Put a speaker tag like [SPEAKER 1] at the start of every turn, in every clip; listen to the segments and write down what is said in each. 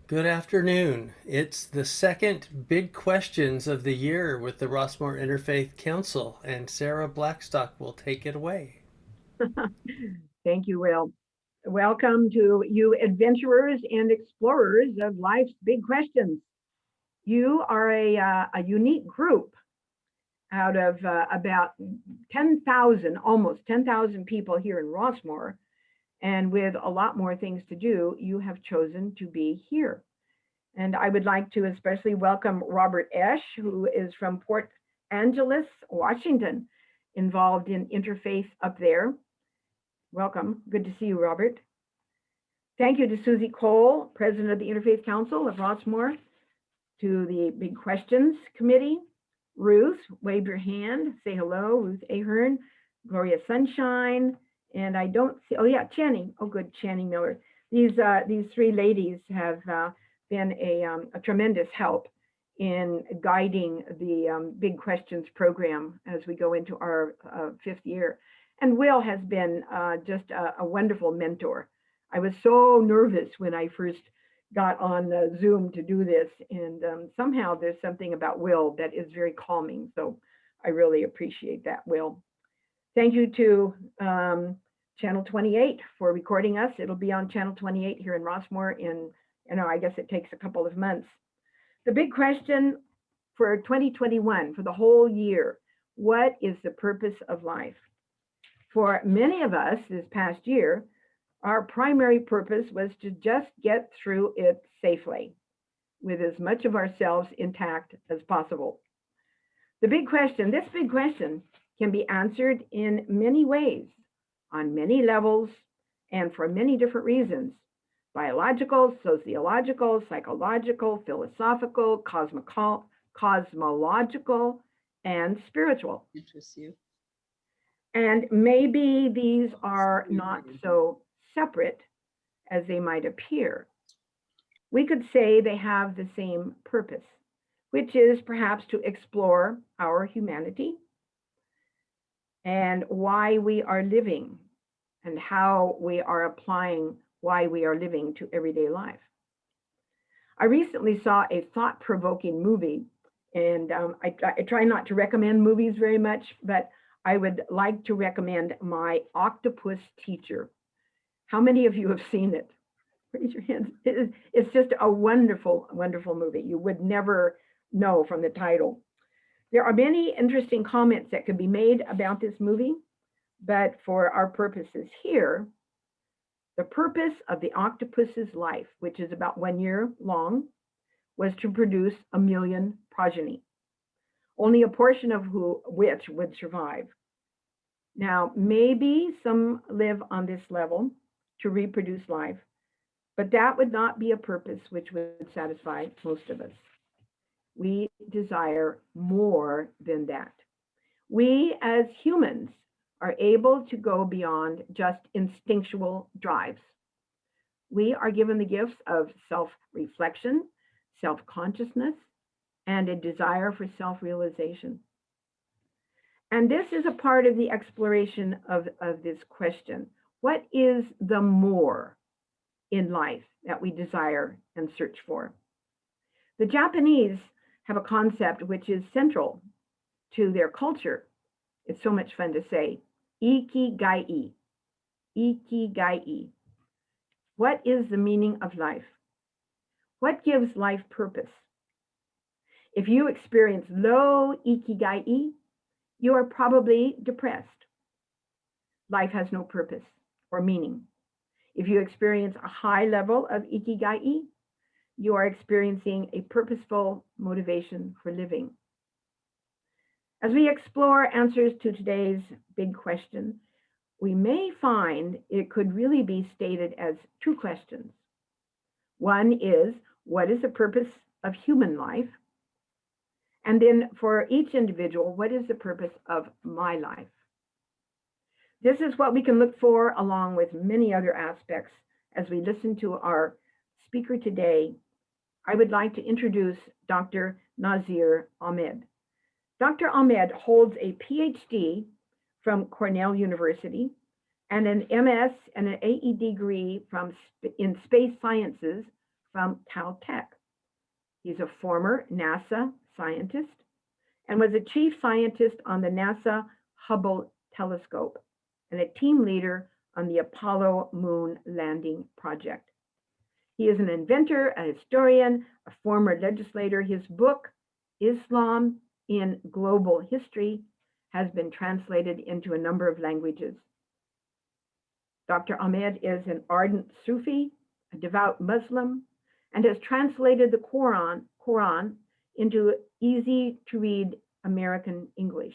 [SPEAKER 1] Good afternoon. It's the second big questions of the year with the Rossmore Interfaith Council, and Sarah Blackstock will take it away.
[SPEAKER 2] Thank you, Will. Welcome to you adventurers and explorers of life's big questions. You are a unique group out of about 10,000, almost 10,000 people here in Rossmore. And with a lot more things to do, you have chosen to be here. And I would like to especially welcome Robert Esch, who is from Port Angeles, Washington, involved in Interfaith up there. Welcome. Good to see you, Robert. Thank you to Susie Cole, President of the Interfaith Council of Rossmore, to the Big Questions Committee. Ruth, wave your hand, say hello. Ruth Ahern, Gloria Sunshine, and I don't see, oh yeah, Channing. Oh good, Channing Miller. These three ladies have been a tremendous help in guiding the Big Questions program as we go into our fifth year. And Will has been just a wonderful mentor. I was so nervous when I first got on Zoom to do this, and somehow there's something about Will that is very calming. So I really appreciate that, Will. Thank you to Channel 28 for recording us. It'll be on Channel 28 here in Rossmore in, I guess it takes a couple of months. The big question for 2021, for the whole year, what is the purpose of life? For many of us this past year, our primary purpose was to just get through it safely, with as much of ourselves intact as possible. This big question can be answered in many ways, on many levels, and for many different reasons: biological, sociological, psychological, philosophical, cosmological, and spiritual.
[SPEAKER 3] Interests you.
[SPEAKER 2] And maybe these are not so separate as they might appear. We could say they have the same purpose, which is perhaps to explore our humanity and why we are living and how we are applying why we are living to everyday life. I recently saw a thought-provoking movie, and I try not to recommend movies very much, but I would like to recommend My Octopus Teacher. How many of you have seen it? Raise your hands. It's just a wonderful, wonderful movie. You would never know from the title. There are many interesting comments that could be made about this movie, but for our purposes here, the purpose of the octopus's life, which is about 1 year long, was to produce 1 million progeny, only a portion of which would survive. Now, maybe some live on this level to reproduce life, but that would not be a purpose which would satisfy most of us. We desire more than that. We as humans are able to go beyond just instinctual drives. We are given the gifts of self-reflection, self-consciousness, and a desire for self-realization. And this is a part of the exploration of this question. What is the more in life that we desire and search for? The Japanese have a concept which is central to their culture. It's so much fun to say, ikigai. Ikigai. What is the meaning of life? What gives life purpose? If you experience low ikigai, you are probably depressed. Life has no purpose or meaning. If you experience a high level of ikigai, you are experiencing a purposeful motivation for living. As we explore answers to today's big question, we may find it could really be stated as two questions. One is, what is the purpose of human life? And then for each individual, what is the purpose of my life? This is what we can look for along with many other aspects as we listen to our speaker today. I would like to introduce Dr. Nazeer Ahmed. Dr. Ahmed holds a PhD from Cornell University and an MS and an AE degree in space sciences from Caltech. He's a former NASA scientist and was a chief scientist on the NASA Hubble Telescope and a team leader on the Apollo moon landing project. He is an inventor, a historian, a former legislator. His book, Islam in Global History, has been translated into a number of languages. Dr. Ahmed is an ardent Sufi, a devout Muslim, and has translated the Quran into easy-to-read American English.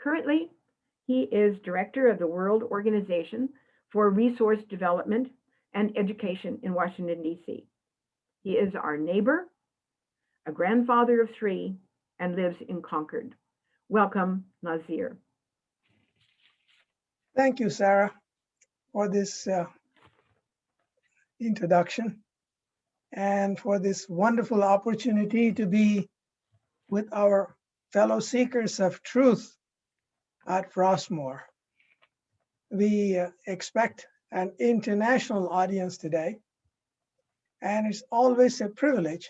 [SPEAKER 2] Currently, he is director of the World Organization for Resource Development and Education in Washington, D.C. He is our neighbor, a grandfather of 3, and lives in Concord. Welcome, Nazeer.
[SPEAKER 3] Thank you, Sarah, for this introduction and for this wonderful opportunity to be with our fellow seekers of truth at Frostmore. We expect an international audience today, and it's always a privilege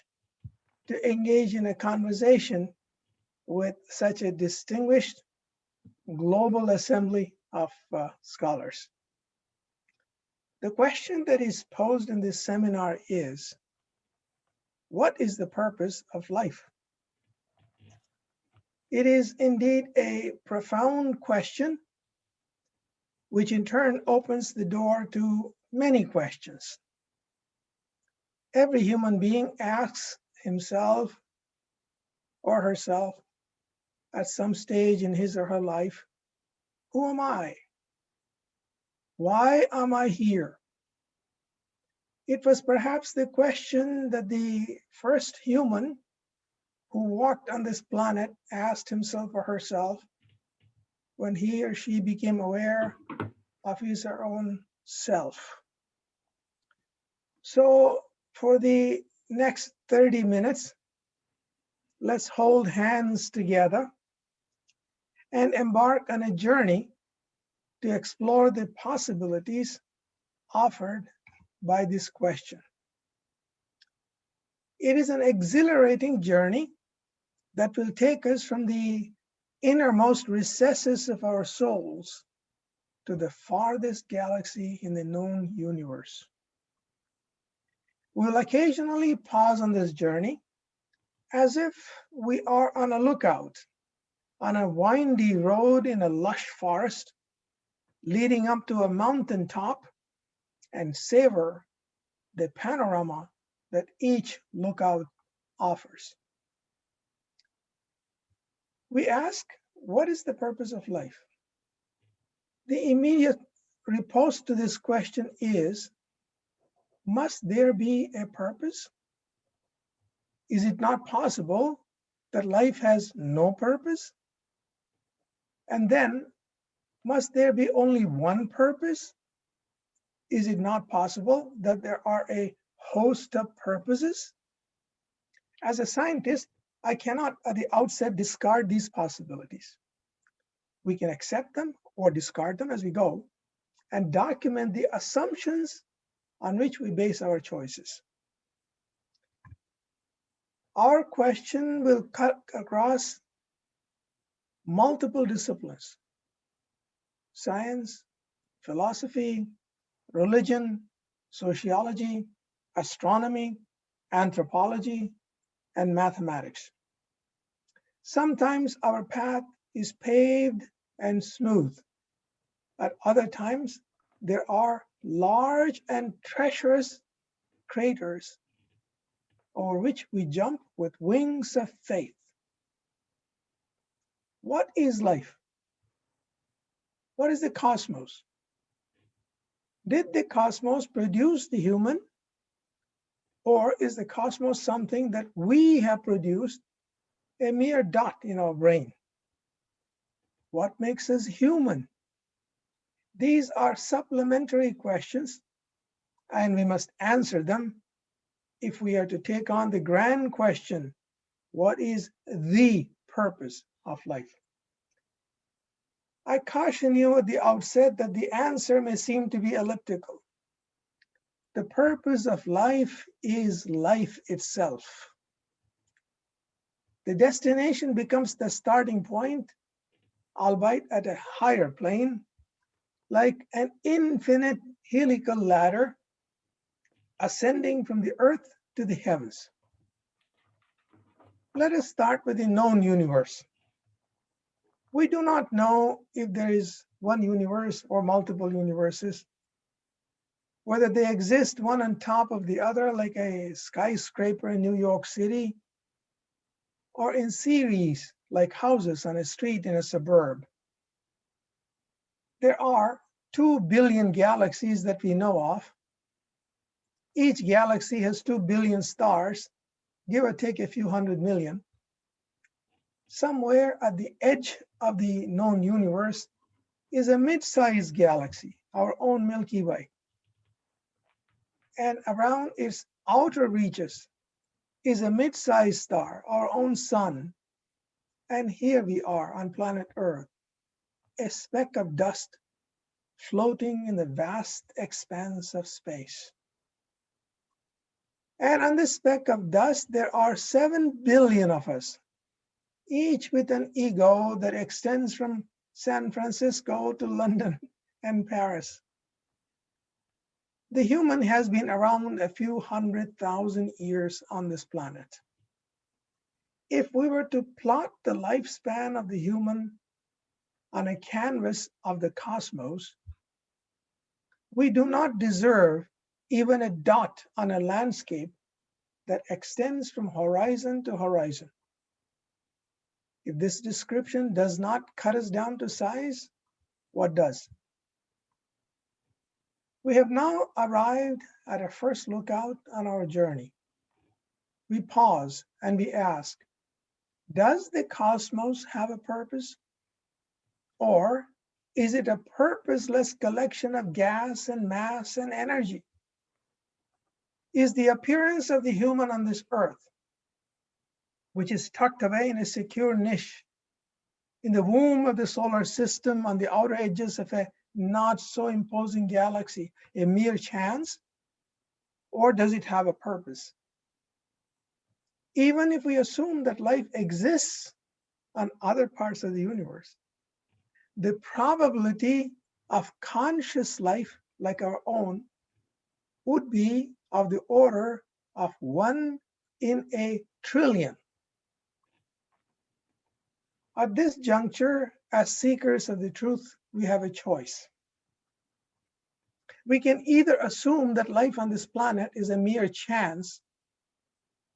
[SPEAKER 3] to engage in a conversation with such a distinguished global assembly of scholars. The question that is posed in this seminar is, what is the purpose of life? It is indeed a profound question, which in turn opens the door to many questions. Every human being asks himself or herself at some stage in his or her life, who am I? Why am I here? It was perhaps the question that the first human who walked on this planet asked himself or herself when he or she became aware of his or her own self. So for the next 30 minutes, let's hold hands together and embark on a journey to explore the possibilities offered by this question. It is an exhilarating journey that will take us from the innermost recesses of our souls to the farthest galaxy in the known universe. We'll occasionally pause on this journey as if we are on a lookout on a windy road in a lush forest leading up to a mountaintop and savor the panorama that each lookout offers. We ask, what is the purpose of life? The immediate riposte to this question is, must there be a purpose? Is it not possible that life has no purpose? And then, must there be only one purpose? Is it not possible that there are a host of purposes? As a scientist, I cannot at the outset discard these possibilities. We can accept them or discard them as we go and document the assumptions on which we base our choices. Our question will cut across multiple disciplines: science, philosophy, religion, sociology, astronomy, anthropology, and mathematics. Sometimes our path is paved and smooth. At other times, there are large and treacherous craters over which we jump with wings of faith. What is life? What is the cosmos? Did the cosmos produce the human? Or is the cosmos something that we have produced, a mere dot in our brain? What makes us human? These are supplementary questions, and we must answer them if we are to take on the grand question, what is the purpose of life? I caution you at the outset that the answer may seem to be elliptical. The purpose of life is life itself. The destination becomes the starting point, albeit at a higher plane, like an infinite helical ladder ascending from the earth to the heavens. Let us start with the known universe. We do not know if there is one universe or multiple universes, whether they exist one on top of the other like a skyscraper in New York City, or in series like houses on a street in a suburb. There are 2 billion galaxies that we know of. Each galaxy has 2 billion stars, give or take a few 100 million. Somewhere at the edge of the known universe is a mid-sized galaxy, our own Milky Way. And around its outer reaches is a mid-sized star, our own sun. And here we are on planet Earth, a speck of dust floating in the vast expanse of space. And on this speck of dust, there are 7 billion of us, each with an ego that extends from San Francisco to London and Paris. The human has been around a few 100,000 years on this planet. If we were to plot the lifespan of the human on a canvas of the cosmos, we do not deserve even a dot on a landscape that extends from horizon to horizon. If this description does not cut us down to size, what does? We have now arrived at a first lookout on our journey. We pause and we ask, does the cosmos have a purpose? Or is it a purposeless collection of gas and mass and energy? Is the appearance of the human on this earth, which is tucked away in a secure niche in the womb of the solar system on the outer edges of a not so imposing galaxy, a mere chance? Or does it have a purpose? Even if we assume that life exists on other parts of the universe, the probability of conscious life like our own would be of the order of 1 in a trillion. At this juncture, as seekers of the truth, we have a choice. We can either assume that life on this planet is a mere chance,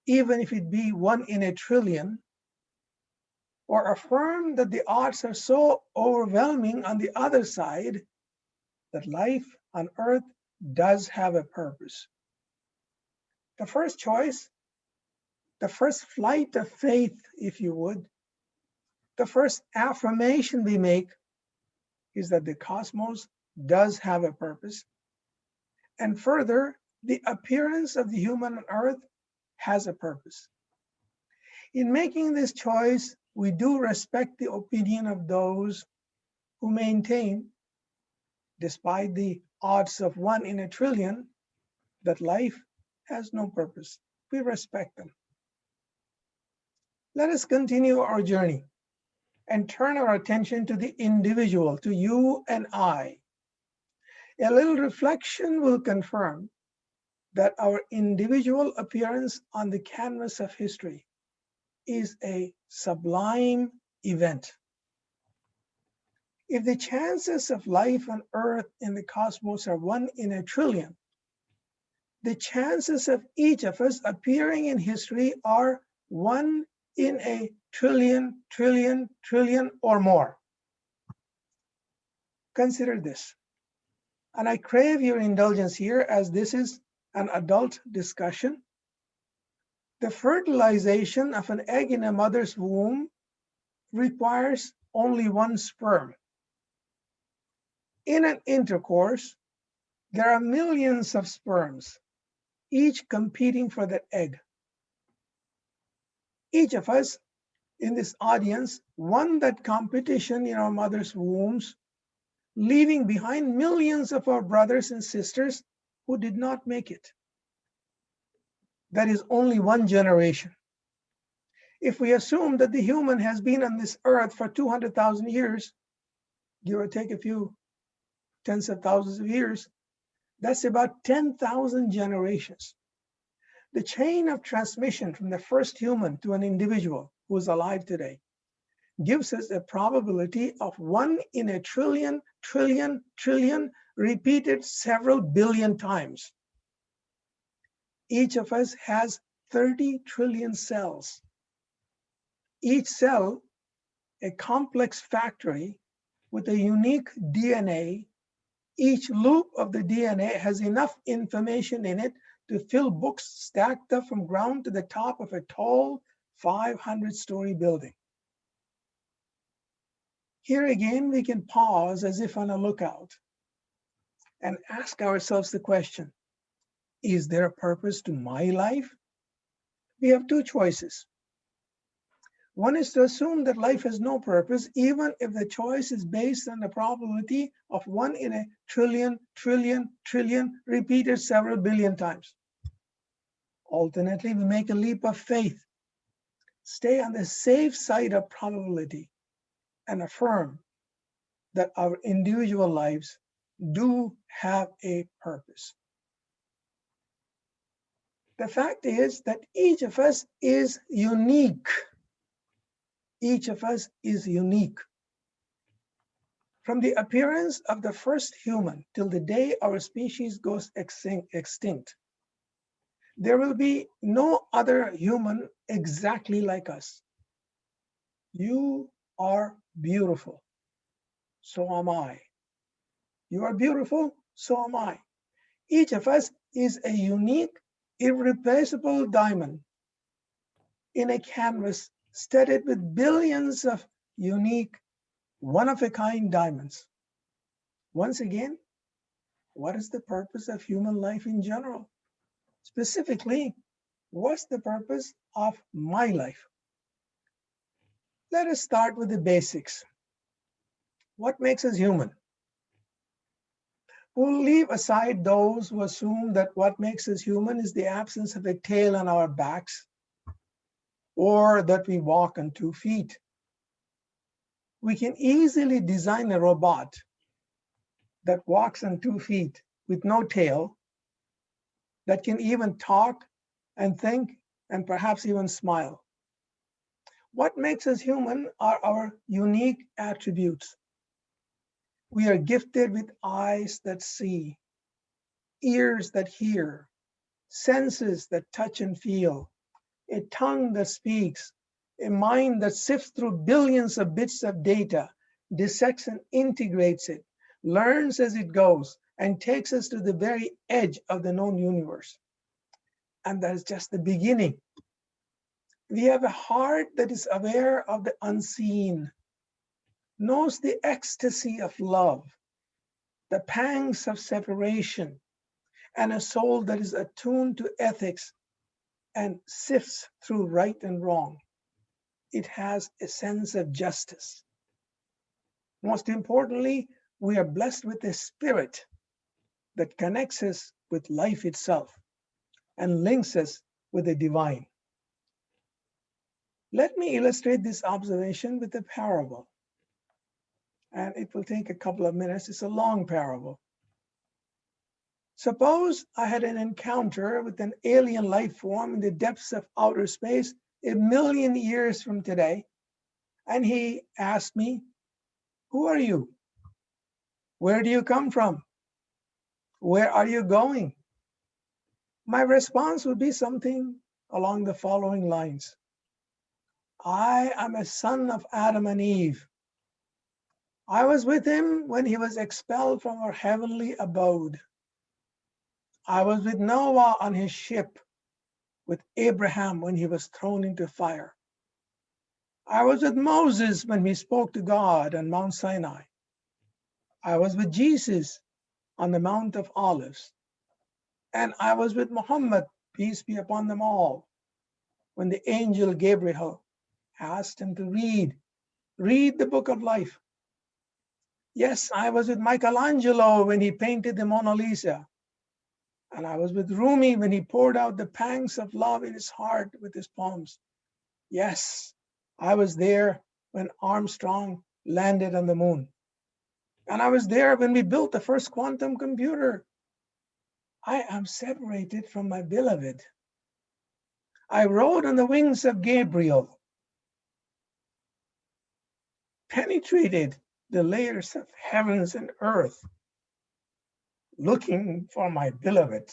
[SPEAKER 3] even if it be 1 in a trillion, or affirm that the odds are so overwhelming on the other side that life on Earth does have a purpose. The first choice, the first flight of faith, if you would, the first affirmation we make is that the cosmos does have a purpose. And further, the appearance of the human on Earth has a purpose. In making this choice, we do respect the opinion of those who maintain, despite the odds of 1 in a trillion, that life has no purpose. We respect them. Let us continue our journey and turn our attention to the individual, to you and I. A little reflection will confirm that our individual appearance on the canvas of history is a sublime event. If the chances of life on Earth in the cosmos are 1 in a trillion, the chances of each of us appearing in history are 1 in a trillion, trillion, trillion or more. Consider this. And I crave your indulgence here, as this is an adult discussion. The fertilization of an egg in a mother's womb requires only 1 sperm. In an intercourse, there are millions of sperms, each competing for that egg. Each of us in this audience won that competition in our mother's wombs, leaving behind millions of our brothers and sisters who did not make it. That is only one generation. If we assume that the human has been on this earth for 200,000 years, give or take a few tens of thousands of years, that's about 10,000 generations. The chain of transmission from the first human to an individual who is alive today gives us a probability of 1 in a trillion, repeated several billion times. Each of us has 30 trillion cells. Each cell, a complex factory with a unique DNA. Each loop of the DNA has enough information in it to fill books stacked up from ground to the top of a tall 500-story building. Here again, we can pause as if on a lookout and ask ourselves the question, is there a purpose to my life? We have two choices. One is to assume that life has no purpose, even if the choice is based on the probability of 1 in a trillion, repeated several billion times. Alternately, we make a leap of faith, stay on the safe side of probability, and affirm that our individual lives do have a purpose. The fact is that each of us is unique. Each of us is unique. From the appearance of the first human till the day our species goes extinct, there will be no other human exactly like us. You are beautiful, so am I. You are beautiful, so am I. Each of us is a unique, irreplaceable diamond in a canvas studded with billions of unique, one-of-a-kind diamonds. Once again, what is the purpose of human life in general? Specifically, what's the purpose of my life? Let us start with the basics. What makes us human? We'll leave aside those who assume that what makes us human is the absence of a tail on our backs, or that we walk on 2 feet. We can easily design a robot that walks on 2 feet with no tail, that can even talk and think and perhaps even smile. What makes us human are our unique attributes. We are gifted with eyes that see, ears that hear, senses that touch and feel, a tongue that speaks, a mind that sifts through billions of bits of data, dissects and integrates it, learns as it goes, and takes us to the very edge of the known universe. And that is just the beginning. We have a heart that is aware of the unseen, knows the ecstasy of love, the pangs of separation, and a soul that is attuned to ethics and sifts through right and wrong. It has a sense of justice. Most importantly, we are blessed with a spirit that connects us with life itself and links us with the divine. Let me illustrate this observation with a parable. And it will take a couple of minutes. It's a long parable. Suppose I had an encounter with an alien life form in the depths of outer space 1,000,000 years from today, and he asked me, "Who are you? Where do you come from? Where are you going?" My response would be something along the following lines. I am a son of Adam and Eve. I was with him when he was expelled from our heavenly abode. I was with Noah on his ship, with Abraham when he was thrown into fire. I was with Moses when he spoke to God on Mount Sinai. I was with Jesus on the Mount of Olives. And I was with Muhammad, peace be upon them all, when the angel Gabriel asked him to read the book of life. Yes, I was with Michelangelo when he painted the Mona Lisa. And I was with Rumi when he poured out the pangs of love in his heart with his poems. Yes, I was there when Armstrong landed on the moon. And I was there when we built the first quantum computer. I am separated from my beloved. I rode on the wings of Gabriel, penetrated the layers of heavens and earth, looking for my beloved.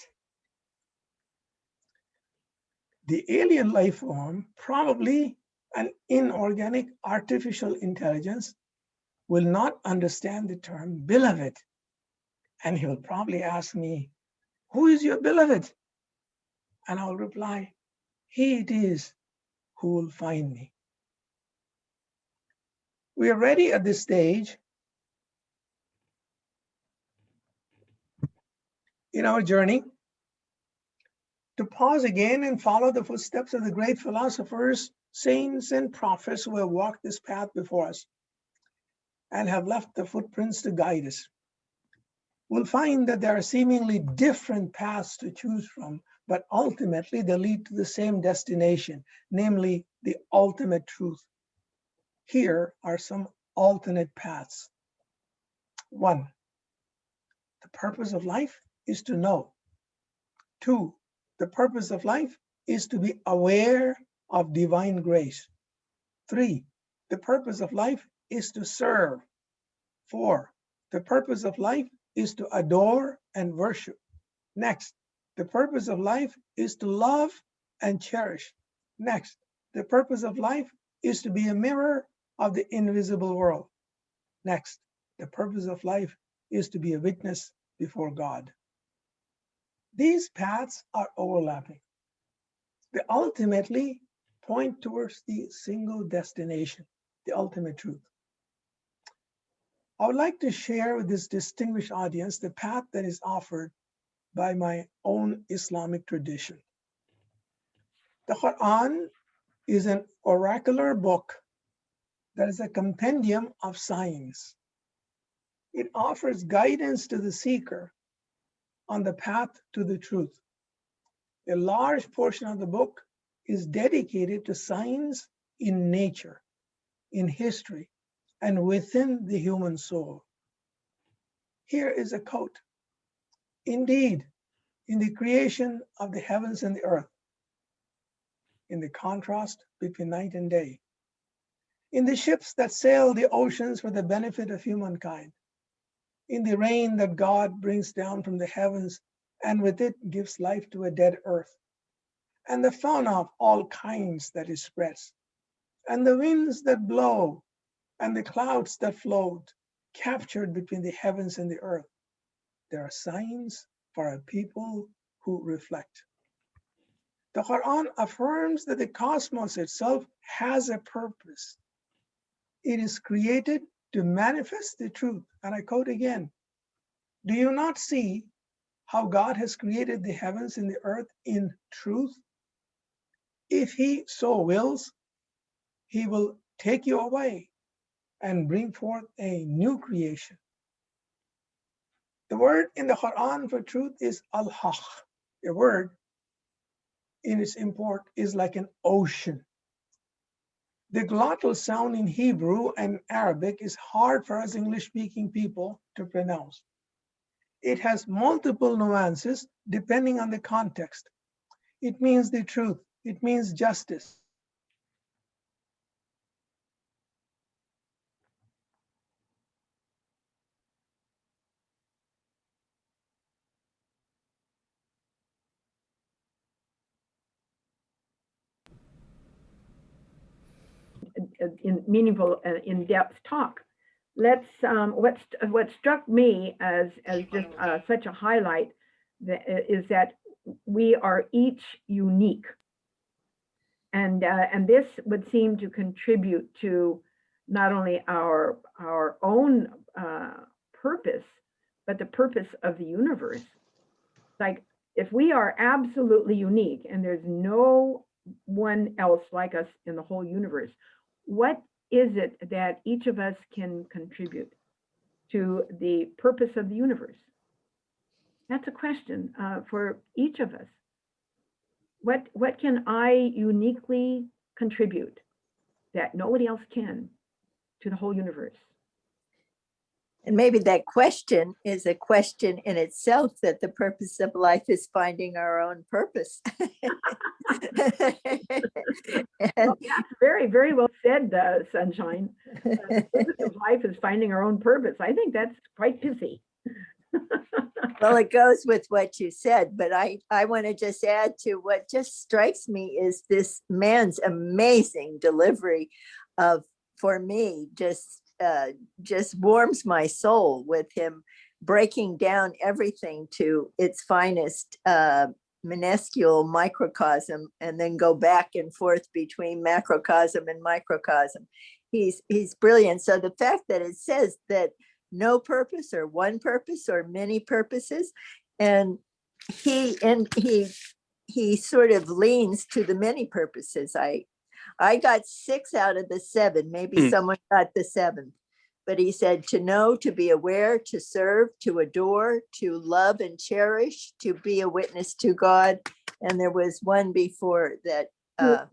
[SPEAKER 3] The alien life form, probably an inorganic artificial intelligence, will not understand the term beloved. And he will probably ask me, who is your beloved? And I'll reply, he it is who will find me. We are ready at this stage in our journey to pause again and follow the footsteps of the great philosophers, saints, and prophets who have walked this path before us and have left the footprints to guide us. We'll find that there are seemingly different paths to choose from, but ultimately they lead to the same destination, namely the ultimate truth. Here are some alternate paths. 1, the purpose of life is to know. 2, the purpose of life is to be aware of divine grace. 3, the purpose of life is to serve. 4, the purpose of life is to adore and worship. Next, the purpose of life is to love and cherish. Next, the purpose of life is to be a mirror of the invisible world. Next, the purpose of life is to be a witness before God. These paths are overlapping. They ultimately point towards the single destination, the ultimate truth. I would like to share with this distinguished audience the path that is offered by my own Islamic tradition. The Quran is an oracular book that is a compendium of science. It offers guidance to the seeker on the path to the truth. A large portion of the book is dedicated to science in nature, in history, and within the human soul. Here is a quote. Indeed, in the creation of the heavens and the earth, in the contrast between night and day, in the ships that sail the oceans for the benefit of humankind, in the rain that God brings down from the heavens and with it gives life to a dead earth, and the fauna of all kinds that it spreads, and the winds that blow, and the clouds that float, captured between the heavens and the earth. There are signs for a people who reflect. The Quran affirms that the cosmos itself has a purpose. It is created to manifest the truth. And I quote again, do you not see how God has created the heavens and the earth in truth? If he so wills, he will take you away and bring forth a new creation. The word in the Quran for truth is al-haq. A word in its import is like an ocean. The glottal sound in Hebrew and Arabic is hard for us English-speaking people to pronounce. It has multiple nuances depending on the context. It means the truth. It means justice.
[SPEAKER 2] In meaningful, in-depth talk. Let's what struck me as just such a highlight is that we are each unique, and this would seem to contribute to not only our own purpose, but the purpose of the universe. Like, if we are absolutely unique and there's no one else like us in the whole universe, what is it that each of us can contribute to the purpose of the universe? That's a question for each of us. What can I uniquely contribute that nobody else can to the whole universe?
[SPEAKER 4] And maybe that question is a question in itself, that the purpose of life is finding our own purpose.
[SPEAKER 2] Well, that's very, very well said, Sunshine. The purpose of life is finding our own purpose. I think that's quite pithy.
[SPEAKER 4] Well, it goes with what you said, but I want to just add to what just strikes me is this man's amazing delivery of, for me, just warms my soul, with him breaking down everything to its finest minuscule microcosm, and then go back and forth between macrocosm and microcosm. He's brilliant. So the fact that it says that no purpose or one purpose or many purposes, and he sort of leans to the many purposes. I got 6 out of the 7, maybe someone got the 7th, but he said to know, to be aware, to serve, to adore, to love and cherish, to be a witness to God. And there was one before that.
[SPEAKER 2] I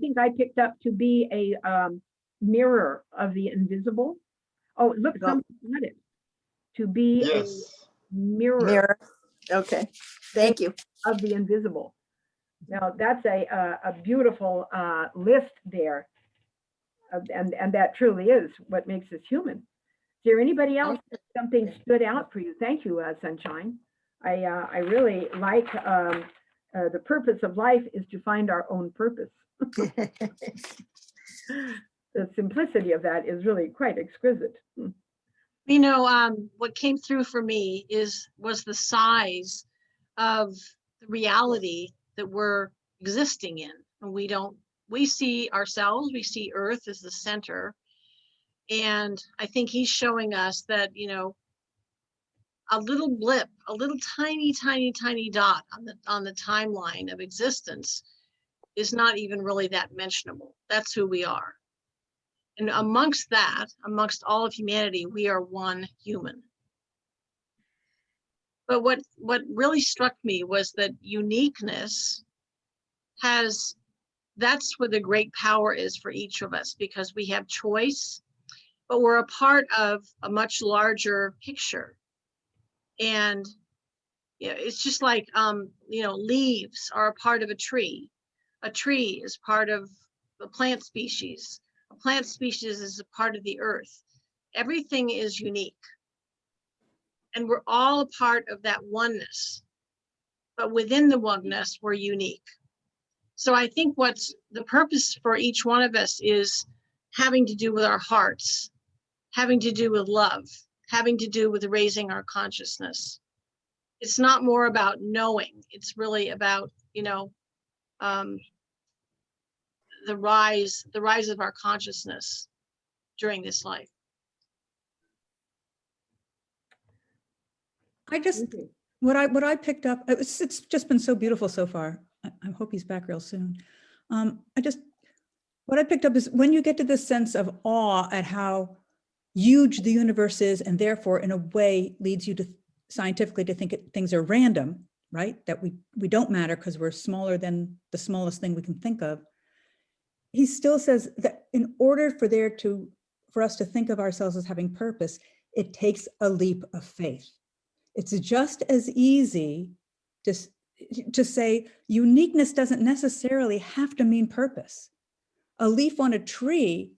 [SPEAKER 2] think I picked up to be a mirror of the invisible. Oh, look, someone got it. To be a mirror.
[SPEAKER 4] Okay, thank you.
[SPEAKER 2] Of the invisible. Now that's a beautiful list there, and that truly is what makes us human. Is there anybody else that something stood out for you? Thank you, Sunshine. I really like the purpose of life is to find our own purpose. The simplicity of that is really quite exquisite.
[SPEAKER 5] You know, what came through for me was the size of the reality that we're existing in. And we see ourselves, we see Earth as the center. And I think he's showing us that, you know, a little blip, a little tiny, tiny, tiny dot on the timeline of existence is not even really that mentionable. That's who we are. And amongst that, amongst all of humanity, we are one human. But what really struck me was that uniqueness that's where the great power is for each of us, because we have choice, but we're a part of a much larger picture. And you know, it's just like, you know, leaves are a part of a tree. A tree is part of the plant species. A plant species is a part of the earth. Everything is unique. And we're all a part of that oneness. But within the oneness, we're unique. So I think what's the purpose for each one of us is having to do with our hearts, having to do with love, having to do with raising our consciousness. It's not more about knowing. It's really about, you know, the rise of our consciousness during this life.
[SPEAKER 6] What I picked up, it's just been so beautiful so far. I hope he's back real soon. What I picked up is when you get to this sense of awe at how huge the universe is, and therefore in a way leads you to scientifically to think things are random, right? That we don't matter because we're smaller than the smallest thing we can think of. He still says that in order for us to think of ourselves as having purpose, it takes a leap of faith. It's just as easy to say uniqueness doesn't necessarily have to mean purpose. A leaf on a tree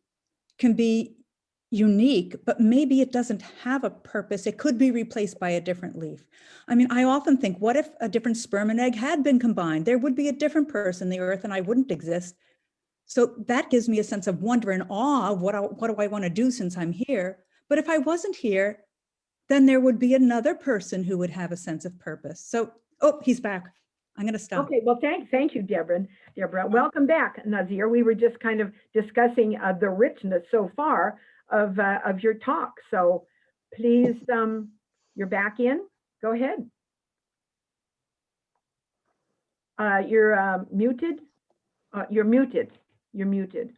[SPEAKER 6] can be unique, but maybe it doesn't have a purpose. It could be replaced by a different leaf. I mean, I often think, what if a different sperm and egg had been combined? There would be a different person, the earth, and I wouldn't exist. So that gives me a sense of wonder and awe of what do I want to do since I'm here? But if I wasn't here, then there would be another person who would have a sense of purpose. So, oh, he's back. I'm going to stop.
[SPEAKER 2] Okay, well, thank you, Deborah. Welcome back, Nazeer. We were just kind of discussing the richness so far of your talk. So please, you're back in. Go ahead. You're muted. You're muted. You're muted.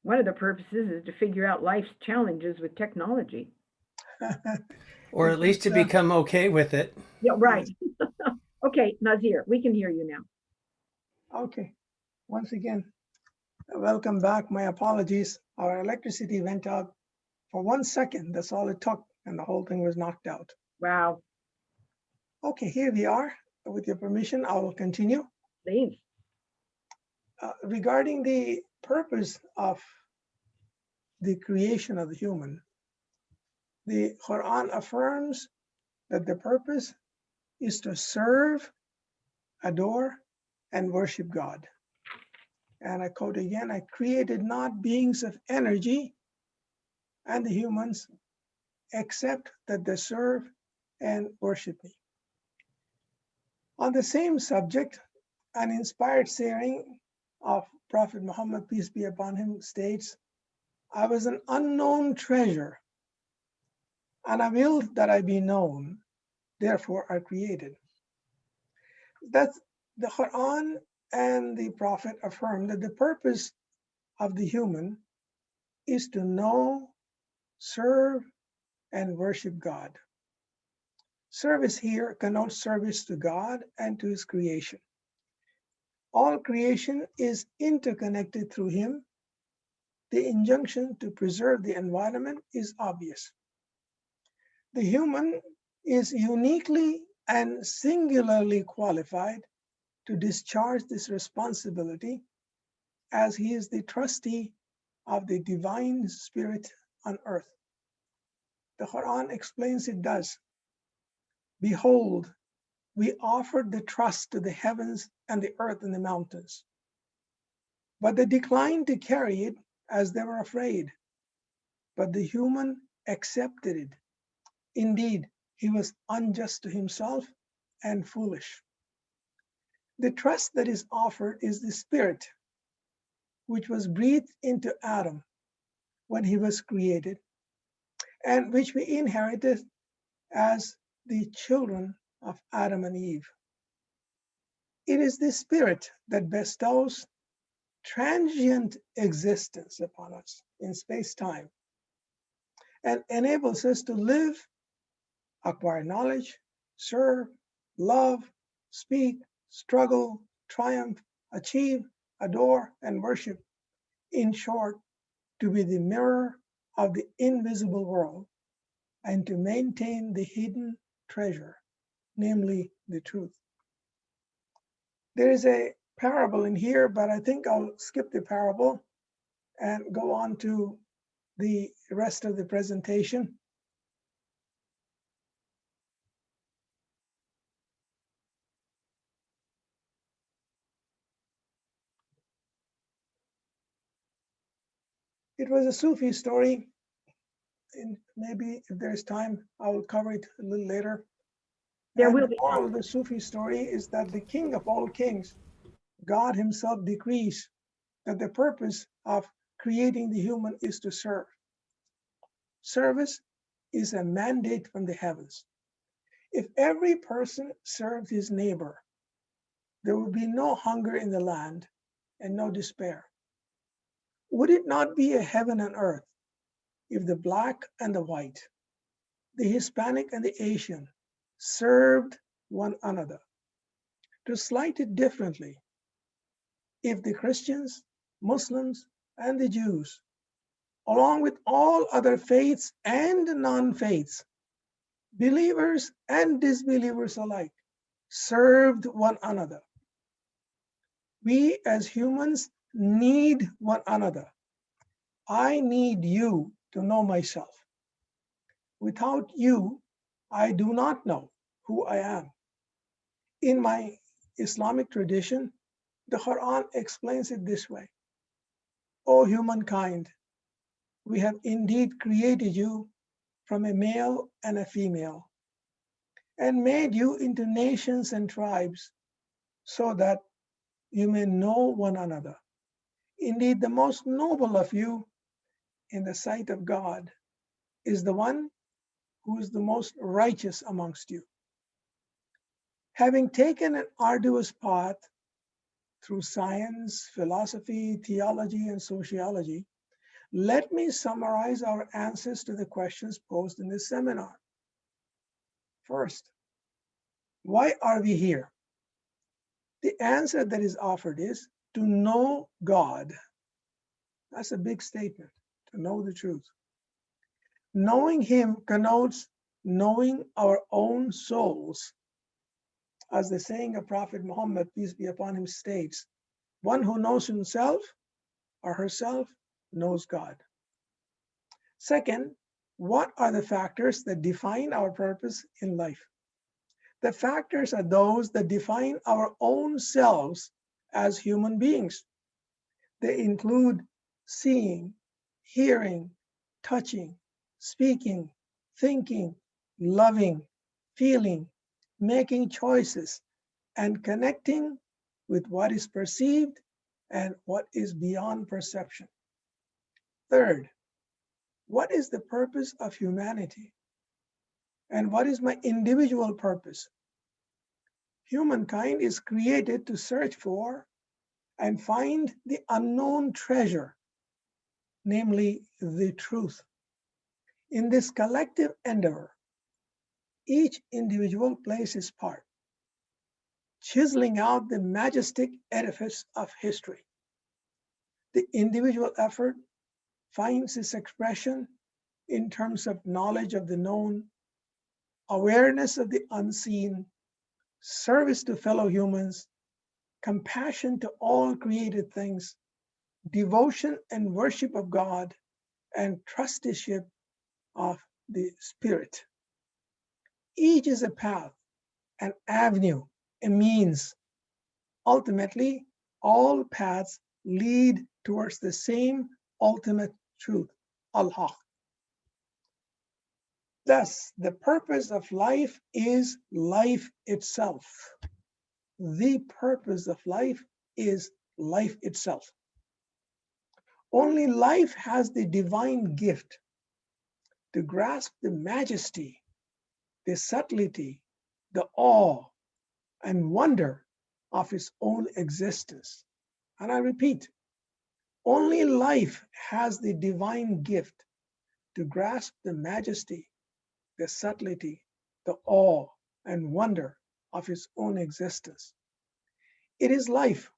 [SPEAKER 2] One of the purposes is to figure out life's challenges with technology.
[SPEAKER 1] Or at least to become okay with it.
[SPEAKER 2] Yeah, right. Okay, Nazeer, we can hear you now.
[SPEAKER 3] Okay. Once again, welcome back. My apologies. Our electricity went out for 1 second. That's all it took, and the whole thing was knocked out.
[SPEAKER 2] Wow.
[SPEAKER 3] Okay, here we are. With your permission, I will continue.
[SPEAKER 2] Please.
[SPEAKER 3] Regarding the purpose of the creation of the human, the Quran affirms that the purpose is to serve, adore, and worship God. And I quote again, I created not beings of energy and the humans except that they serve and worship me. On the same subject, an inspired saying of Prophet Muhammad, peace be upon him, states, I was an unknown treasure, and I willed that I be known, therefore I created. That's the Quran and the Prophet affirm that the purpose of the human is to know, serve, and worship God. Service here connotes service to God and to his creation. All creation is interconnected through him. The injunction to preserve the environment is obvious. The human is uniquely and singularly qualified to discharge this responsibility as he is the trustee of the divine spirit on earth. The Quran explains it does. Behold, we offered the trust to the heavens and the earth and the mountains, but they declined to carry it as they were afraid. But the human accepted it. Indeed, he was unjust to himself and foolish. The trust that is offered is the spirit, which was breathed into Adam when he was created, and which we inherited as the children of Adam and Eve. It is the spirit that bestows transient existence upon us in space-time and enables us to live, acquire knowledge, serve, love, speak, struggle, triumph, achieve, adore, and worship. In short, to be the mirror of the invisible world and to maintain the hidden treasure, namely the truth. There is a parable in here, but I think I'll skip the parable and go on to the rest of the presentation. It was a Sufi story, and maybe if there's time, I will cover it a little later.
[SPEAKER 2] There
[SPEAKER 3] And
[SPEAKER 2] will
[SPEAKER 3] the
[SPEAKER 2] be.
[SPEAKER 3] moral of the Sufi story is that the king of all kings, God himself, decrees that the purpose of creating the human is to serve. Service is a mandate from the heavens. If every person served his neighbor, there would be no hunger in the land and no despair. Would it not be a heaven on earth if the black and the white, the Hispanic and the Asian served one another? To slight it differently, if the Christians, Muslims, and the Jews, along with all other faiths and non-faiths, believers and disbelievers alike, served one another. We as humans need one another. I need you to know myself. Without you, I do not know who I am. In my Islamic tradition, the Quran explains it this way. O humankind, we have indeed created you from a male and a female, and made you into nations and tribes so that you may know one another. Indeed, the most noble of you in the sight of God is the one who is the most righteous amongst you. Having taken an arduous path through science, philosophy, theology, and sociology, Let me summarize our answers to the questions posed in this seminar. First, why are we here? The answer that is offered is to know God. That's a big statement, to know the truth. Knowing Him connotes knowing our own souls. As the saying of Prophet Muhammad, peace be upon him, states, one who knows himself or herself knows God. Second, what are the factors that define our purpose in life? The factors are those that define our own selves as human beings. They include seeing, hearing, touching, speaking, thinking, loving, feeling, making choices, and connecting with what is perceived and what is beyond perception. Third, what is the purpose of humanity? And what is my individual purpose? Humankind is created to search for and find the unknown treasure, namely the truth. In this collective endeavor, each individual plays his part, chiseling out the majestic edifice of history. The individual effort finds its expression in terms of knowledge of the known, awareness of the unseen, service to fellow humans, compassion to all created things, devotion and worship of God, and trusteeship of the Spirit. Each is a path, an avenue, a means. Ultimately, all paths lead towards the same ultimate truth, Allah. Thus, the purpose of life is life itself. The purpose of life is life itself. Only life has the divine gift to grasp the majesty, the subtlety, the awe, and wonder of its own existence. And I repeat, only life has the divine gift to grasp the majesty, the subtlety, the awe, and wonder of its own existence. It is life,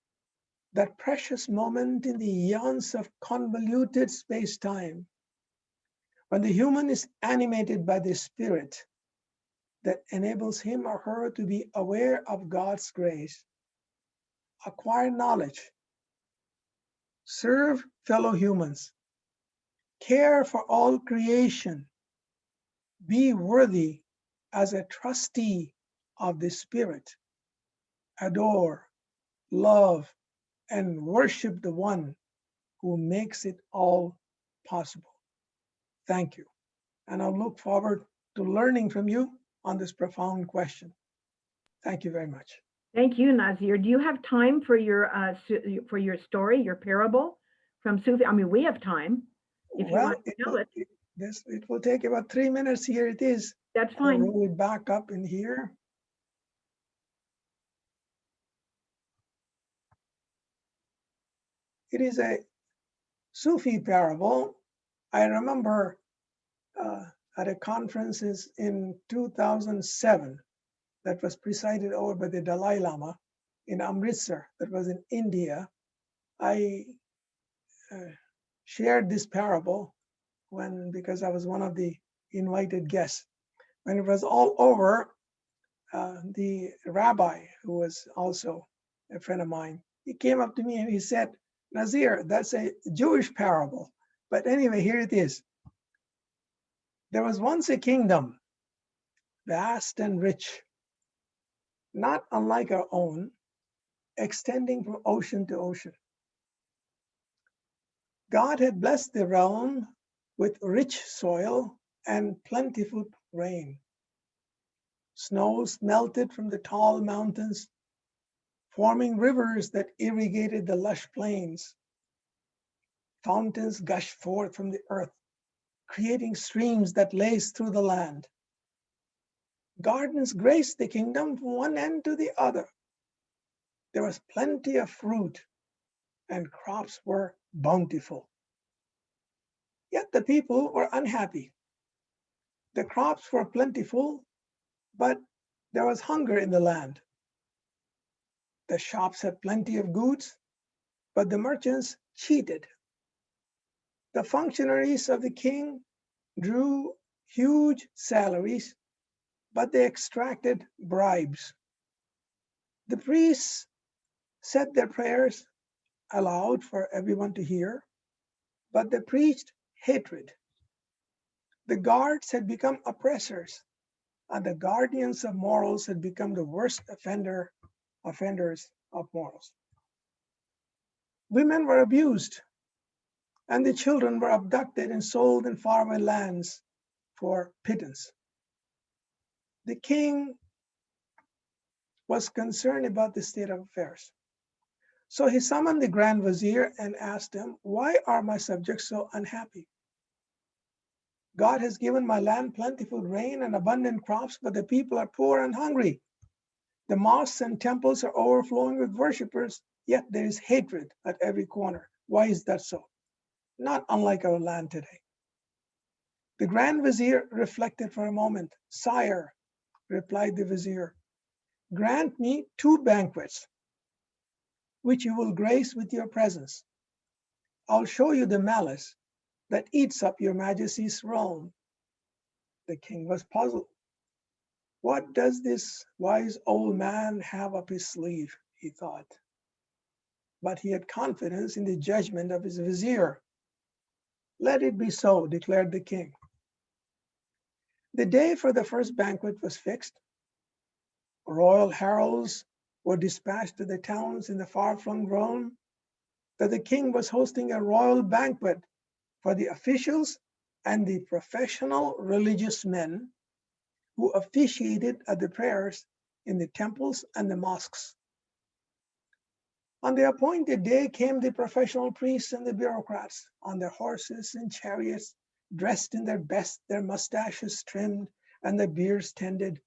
[SPEAKER 3] that precious moment in the eons of convoluted space-time, when the human is animated by the Spirit, that enables him or her to be aware of God's grace, acquire knowledge, serve fellow humans, care for all creation, be worthy as a trustee of the Spirit, adore, love, and worship the one who makes it all possible. Thank you. And I'll look forward to learning from you on this profound question. Thank you very much.
[SPEAKER 2] Thank you, Nazeer. Do you have time for your story, your parable from Sufi? I mean, we have time. If you want to tell it.
[SPEAKER 3] It will take about 3 minutes. Here it is.
[SPEAKER 2] That's fine.
[SPEAKER 3] I'll roll it back up in here. It is a Sufi parable. I remember at a conference in 2007 that was presided over by the Dalai Lama in Amritsar, that was in India. I shared this parable because I was one of the invited guests. When it was all over, the rabbi, who was also a friend of mine, he came up to me and he said, Nazeer, that's a Jewish parable. But anyway, here it is. There was once a kingdom, vast and rich, not unlike our own, extending from ocean to ocean. God had blessed the realm with rich soil and plentiful rain. Snows melted from the tall mountains, forming rivers that irrigated the lush plains. Fountains gushed forth from the earth, creating streams that laced through the land. Gardens graced the kingdom from one end to the other. There was plenty of fruit, and crops were bountiful. Yet the people were unhappy. The crops were plentiful, but there was hunger in the land. The shops had plenty of goods, but the merchants cheated. The functionaries of the king drew huge salaries, but they extracted bribes. The priests said their prayers aloud for everyone to hear, but they preached hatred. The guards had become oppressors, and the guardians of morals had become the worst offenders of morals. Women were abused, and the children were abducted and sold in faraway lands for pittance. The king was concerned about the state of affairs. So he summoned the Grand Vizier and asked him, "Why are my subjects so unhappy? God has given my land plentiful rain and abundant crops, but the people are poor and hungry. The mosques and temples are overflowing with worshippers, yet there is hatred at every corner. Why is that so? Not unlike our land today." The Grand Vizier reflected for a moment. "Sire," replied the Vizier, "grant me 2 banquets, which you will grace with your presence. I'll show you the malice that eats up your Majesty's realm." The king was puzzled. What does this wise old man have up his sleeve, he thought. But he had confidence in the judgment of his vizier. "Let it be so," declared the king. The day for the first banquet was fixed. Royal heralds were dispatched to the towns in the far-flung realm that the king was hosting a royal banquet for the officials and the professional religious men who officiated at the prayers in the temples and the mosques. On the appointed day came the professional priests and the bureaucrats on their horses and chariots, dressed in their best, their mustaches trimmed and their beards tended.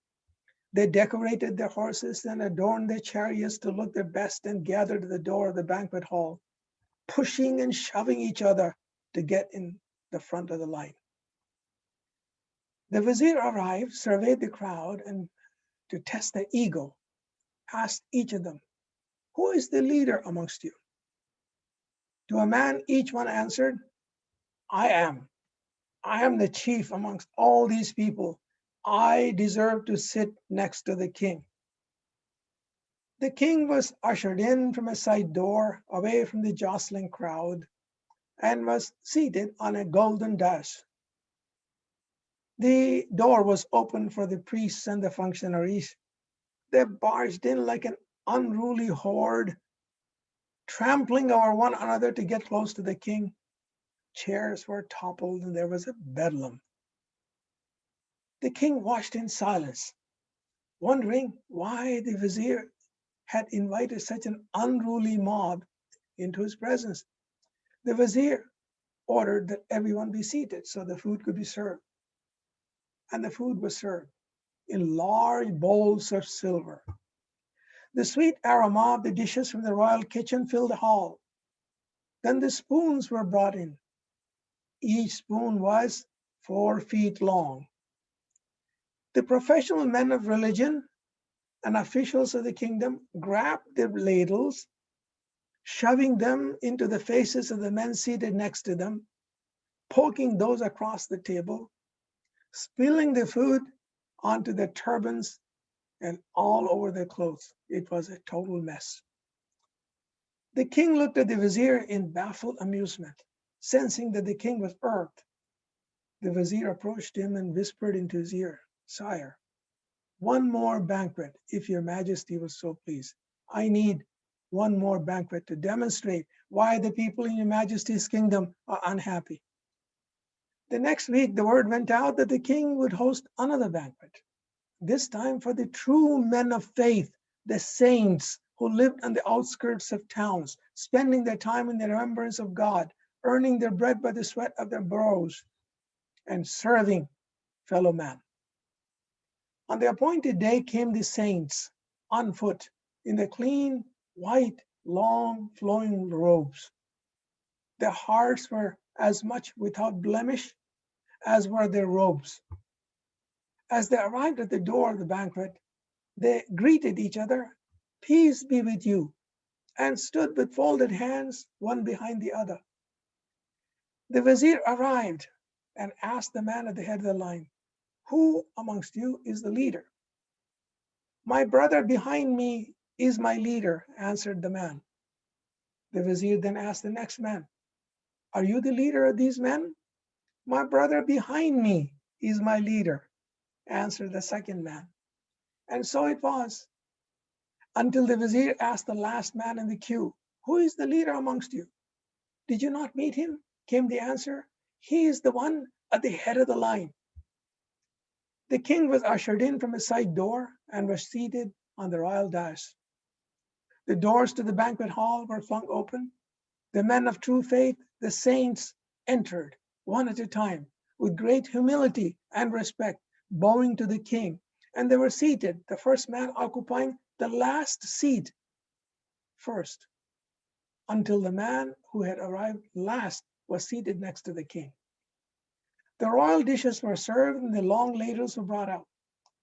[SPEAKER 3] They decorated their horses and adorned their chariots to look their best and gathered at the door of the banquet hall, pushing and shoving each other to get in the front of the line. The vizier arrived, surveyed the crowd, and to test their ego, asked each of them, "Who is the leader amongst you?" To a man, each one answered, I am the chief amongst all these people. I deserve to sit next to the king." The king was ushered in from a side door, away from the jostling crowd, and was seated on a golden dais. The door was open for the priests and the functionaries. They barged in like an unruly horde, trampling over one another to get close to the king. Chairs were toppled and there was a bedlam. The king watched in silence, wondering why the vizier had invited such an unruly mob into his presence. The vizier ordered that everyone be seated so the food could be served. And the food was served in large bowls of silver. The sweet aroma of the dishes from the royal kitchen filled the hall. Then the spoons were brought in. Each spoon was 4 feet long. The professional men of religion and officials of the kingdom grabbed their ladles, shoving them into the faces of the men seated next to them, poking those across the table, spilling the food onto their turbans and all over their clothes. It was a total mess. The king looked at the vizier in baffled amusement, sensing that the king was irked. The vizier approached him and whispered into his ear, "Sire, one more banquet, if your majesty was so pleased. I need one more banquet to demonstrate why the people in your majesty's kingdom are unhappy." The next week, the word went out that the king would host another banquet, this time for the true men of faith, the saints who lived on the outskirts of towns, spending their time in the remembrance of God, earning their bread by the sweat of their brows, and serving fellow man. On the appointed day came the saints on foot in the clean, white, long, flowing robes. Their hearts were as much without blemish as were their robes. As they arrived at the door of the banquet, they greeted each other, "Peace be with you," and stood with folded hands, one behind the other. The vizier arrived and asked the man at the head of the line, "Who amongst you is the leader?" "My brother behind me is my leader," answered the man. The vizier then asked the next man, "Are you the leader of these men?" "My brother behind me is my leader," answered the second man. And so it was, until the vizier asked the last man in the queue, "Who is the leader amongst you?" "Did you not meet him?" came the answer. "He is the one at the head of the line." The king was ushered in from a side door and was seated on the royal dais. The doors to the banquet hall were flung open. The men of true faith, the saints, entered one at a time with great humility and respect, bowing to the king. And they were seated, the first man occupying the last seat first, until the man who had arrived last was seated next to the king. The royal dishes were served and the long ladles were brought out.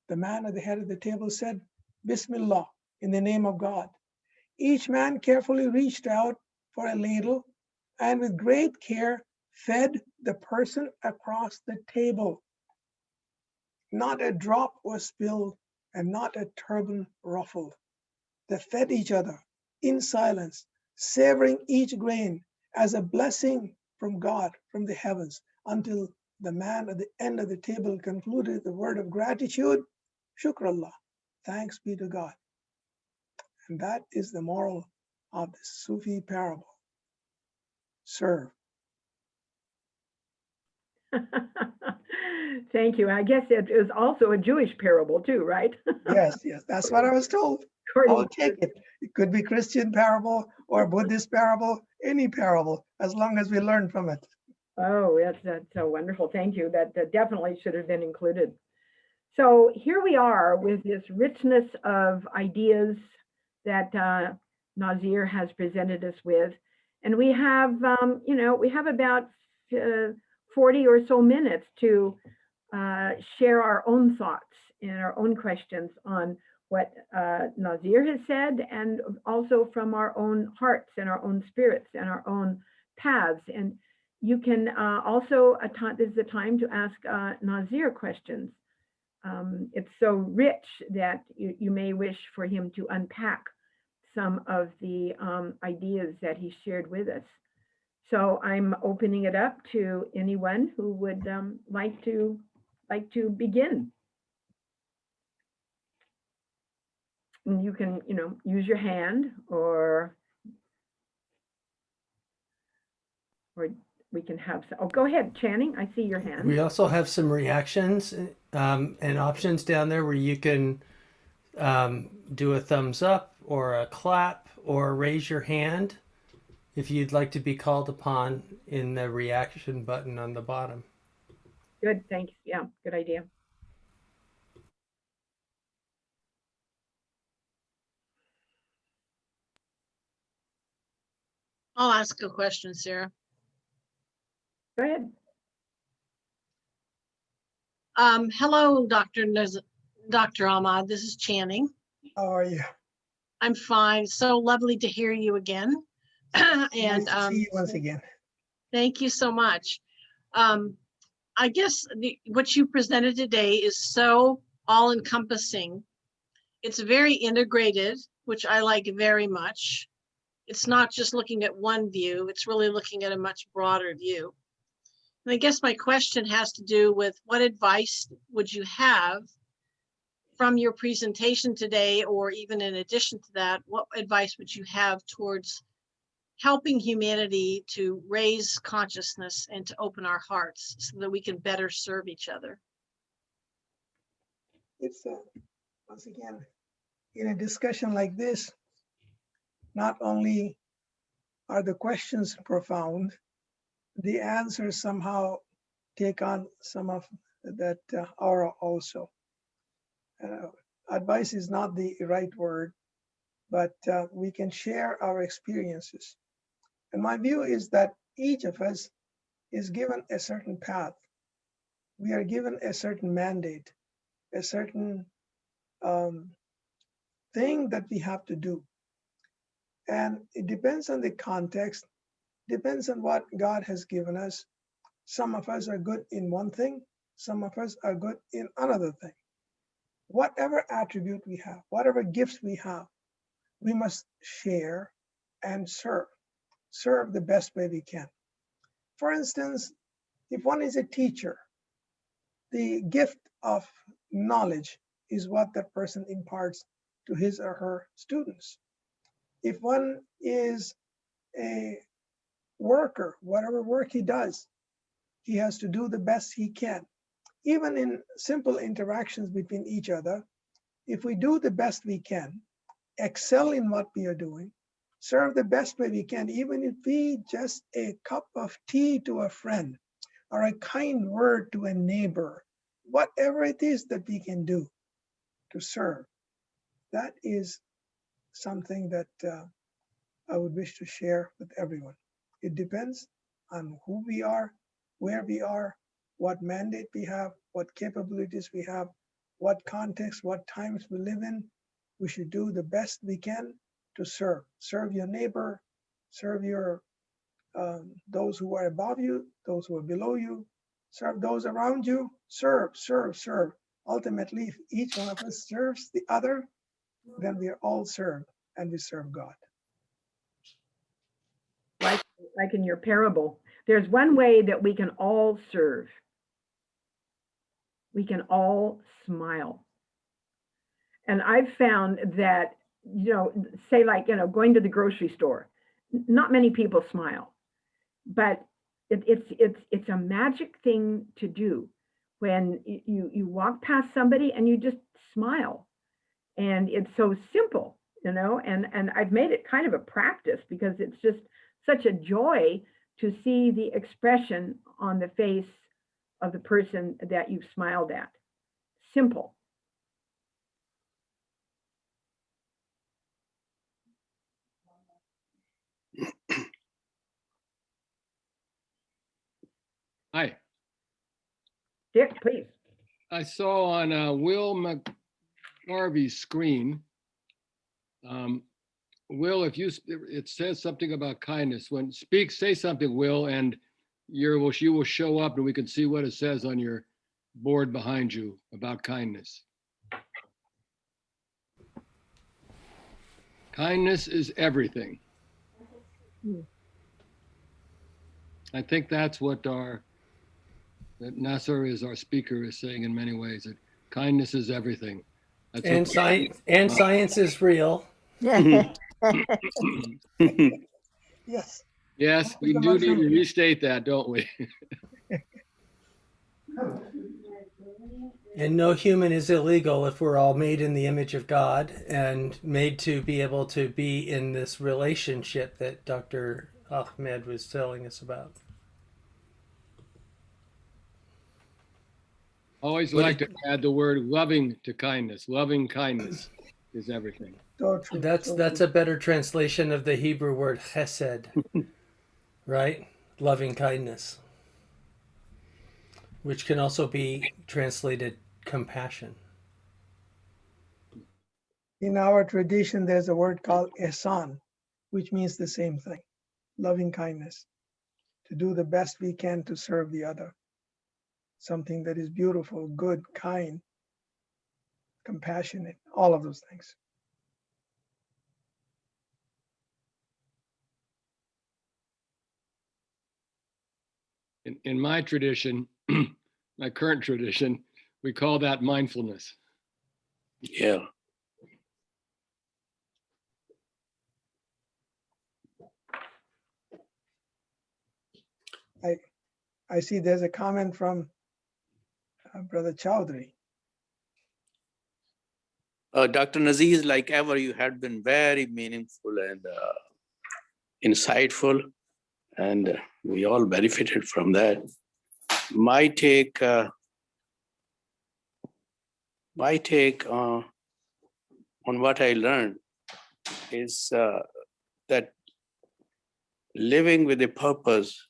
[SPEAKER 3] The man at the head of the table said, "Bismillah," in the name of God. Each man carefully reached out for a ladle and with great care fed the person across the table. Not a drop was spilled and not a turban ruffled. They fed each other in silence, savoring each grain as a blessing from God, from the heavens, until the man at the end of the table concluded the word of gratitude, "Shukrullah," thanks be to God. And that is the moral of the Sufi parable. Serve.
[SPEAKER 2] Thank you. I guess it is also a Jewish parable too, right?
[SPEAKER 3] Yes, that's what I was told. I'll take it. It could be Christian parable or Buddhist parable, any parable, as long as we learn from it.
[SPEAKER 2] Oh, that's so wonderful. Thank you. That definitely should have been included. So here we are with this richness of ideas that Nazeer has presented us with. And we have, we have about 40 or so minutes to share our own thoughts and our own questions on what Nazeer has said, and also from our own hearts and our own spirits and our own paths. And you can also, this is the time to ask Nazeer questions. It's so rich that you may wish for him to unpack some of the ideas that he shared with us. So I'm opening it up to anyone who would like to begin. And you can, use your hand, or we can have, oh, go ahead, Channing, I see your hand.
[SPEAKER 1] We also have some reactions and options down there where you can do a thumbs up or a clap or raise your hand if you'd like to be called upon in the reaction button on the bottom.
[SPEAKER 2] Good, thanks. Yeah, good idea.
[SPEAKER 5] I'll ask a question, Sarah.
[SPEAKER 2] Go ahead.
[SPEAKER 5] Hello, Dr. Ahmed. This is Channing.
[SPEAKER 3] How are you?
[SPEAKER 5] I'm fine. So lovely to hear you again. And
[SPEAKER 3] nice to see you once again.
[SPEAKER 5] Thank you so much. I guess what you presented today is so all-encompassing. It's very integrated, which I like very much. It's not just looking at one view, it's really looking at a much broader view. And I guess my question has to do with what advice would you have from your presentation today, or even in addition to that, what advice would you have towards helping humanity to raise consciousness and to open our hearts so that we can better serve each other?
[SPEAKER 3] It's once again, in a discussion like this, not only are the questions profound, the answers somehow take on some of that aura also. Advice is not the right word, but we can share our experiences. And my view is that each of us is given a certain path. We are given a certain mandate, a certain thing that we have to do. And it depends on the context, depends on what God has given us. Some of us are good in one thing, some of us are good in another thing. Whatever attribute we have, whatever gifts we have, we must share and serve the best way we can. For instance, if one is a teacher, the gift of knowledge is what that person imparts to his or her students. If one is a worker, whatever work he does, he has to do the best he can. Even in simple interactions between each other, if we do the best we can, excel in what we are doing, serve the best way we can, even if we just a cup of tea to a friend or a kind word to a neighbor, whatever it is that we can do to serve, that is something that I would wish to share with everyone. It depends on who we are, where we are, what mandate we have, what capabilities we have, what context, what times we live in. We should do the best we can to serve. Serve your neighbor, serve your those who are above you, those who are below you, serve those around you. Serve. Ultimately, if each one of us serves the other, then we are all served and we serve God.
[SPEAKER 2] Like in your parable, there's one way that we can all serve. We can all smile. And I've found that, say like, going to the grocery store, not many people smile, but it's a magic thing to do when you walk past somebody and you just smile. And it's so simple, and I've made it kind of a practice because it's just such a joy to see the expression on the face of the person that you've smiled at. Simple.
[SPEAKER 7] Hi.
[SPEAKER 2] Dick, please.
[SPEAKER 7] I saw on Will McGarvey's screen, Will, if it says something about kindness. When say something, Will, and you will show up and we can see what it says on your board behind you about kindness. Kindness is everything. I think that's what that Nazeer is our speaker is saying in many ways, that kindness is everything.
[SPEAKER 1] And science is real.
[SPEAKER 3] Yes.
[SPEAKER 7] Yes, we do need to restate that, don't we?
[SPEAKER 1] And no human is illegal if we're all made in the image of God and made to be able to be in this relationship that Dr. Ahmed was telling us about.
[SPEAKER 7] Always like to add the word loving to kindness. Loving kindness is everything.
[SPEAKER 3] So true.
[SPEAKER 1] That's a better translation of the Hebrew word chesed, right? Loving kindness, which can also be translated compassion.
[SPEAKER 3] In our tradition, there's a word called ihsan, which means the same thing, loving kindness, to do the best we can to serve the other. Something that is beautiful, good, kind, compassionate, all of those things.
[SPEAKER 7] In my tradition, my current tradition, we call that mindfulness.
[SPEAKER 8] Yeah.
[SPEAKER 3] I see there's a comment from Brother Chowdhury.
[SPEAKER 8] Dr. Nazeer, like ever, you had been very meaningful and insightful, and we all benefited from that. My take on what I learned is that living with a purpose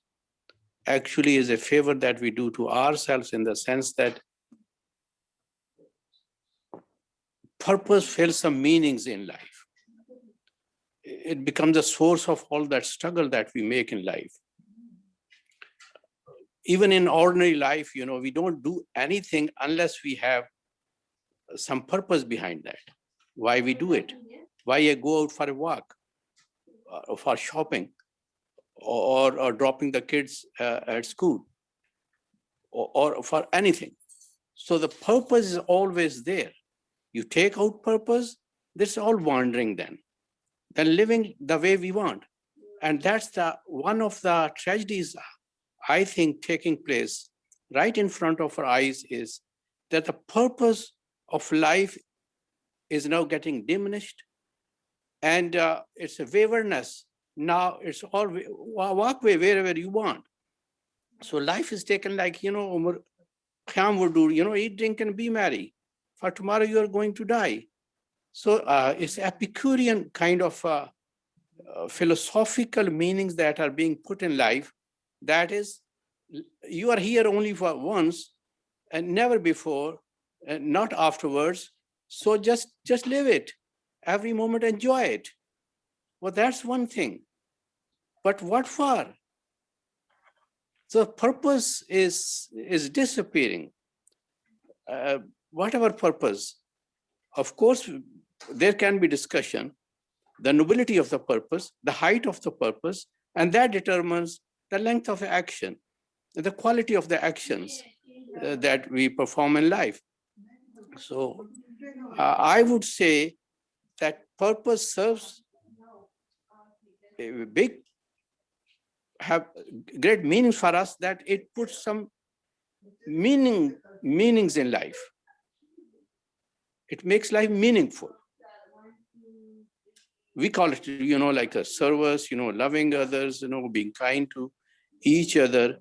[SPEAKER 8] actually is a favor that we do to ourselves, in the sense that purpose fills some meanings in life. It becomes a source of all that struggle that we make in life. Even in ordinary life, we don't do anything unless we have some purpose behind that. Why we do it? Why I go out for a walk, or for shopping, or dropping the kids at school, or for anything. So the purpose is always there. You take out purpose, this is all wandering then living the way we want. And that's one of the tragedies, I think, taking place right in front of our eyes, is that the purpose of life is now getting diminished, and it's a waywardness. Now it's all walk away wherever you want. So life is taken like, Umar Khayyam would do, eat, drink, and be merry. For tomorrow you are going to die. So it's Epicurean kind of philosophical meanings that are being put in life. That is, you are here only for once and never before, and not afterwards. So just live it. Every moment enjoy it. Well, that's one thing. But what for? So purpose is disappearing. Whatever purpose, of course, there can be discussion, the nobility of the purpose, the height of the purpose, and that determines the length of action, the quality of the actions that we perform in life. So I would say that purpose serves a have great meaning for us, that it puts some meanings in life. It makes life meaningful. We call it, like a service, loving others, being kind to each other.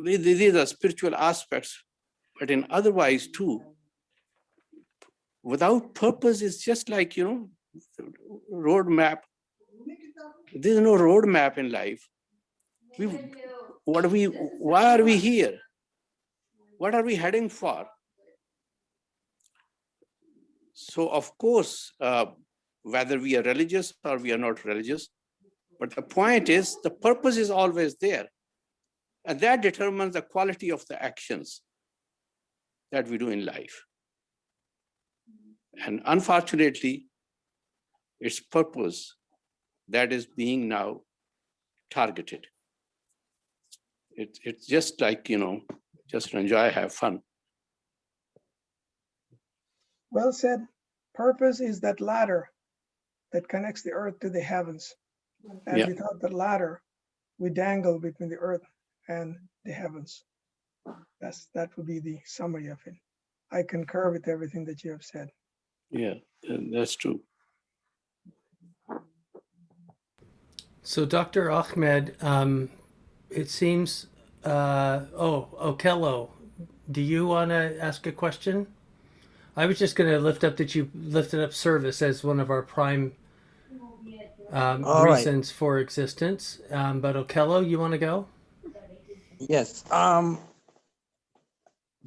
[SPEAKER 8] These are spiritual aspects, but in otherwise too, without purpose, it's just like, road map. There's no road map in life. Why are we here? What are we heading for? So of course, whether we are religious or we are not religious, but the point is, the purpose is always there. And that determines the quality of the actions that we do in life. And unfortunately, it's purpose that is being now targeted. It's just like, just enjoy, have fun.
[SPEAKER 3] Well said. Purpose is that ladder that connects the earth to the heavens. And without that ladder, we dangle between the earth and the heavens. That would be the summary of it. I concur with everything that you have said.
[SPEAKER 8] Yeah, that's true.
[SPEAKER 1] So Dr. Ahmed, it seems, Okello, do you want to ask a question? I was just going to lift up that you lifted up service as one of our prime reasons for existence. But Okello, you want to go?
[SPEAKER 9] Yes.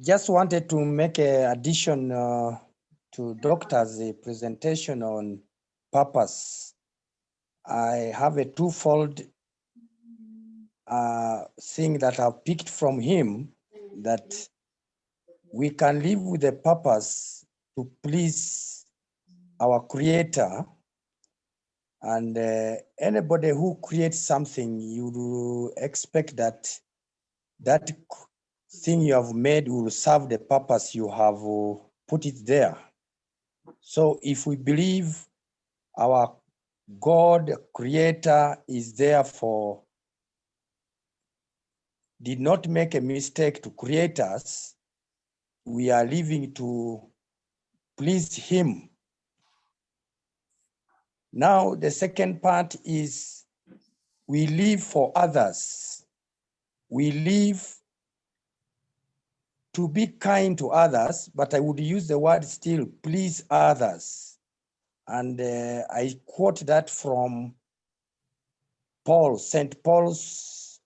[SPEAKER 9] Just wanted to make an addition to Doctor's presentation on purpose. I have a twofold thing that I've picked from him, that we can live with a purpose to please our Creator, and anybody who creates something, you expect that that thing you have made will serve the purpose you have put it there. So if we believe our God, Creator, is there did not make a mistake to create us, we are living to please Him. Now, the second part is we live for others. We live to be kind to others, but I would use the word still, please others. And I quote that from Paul, St. Paul's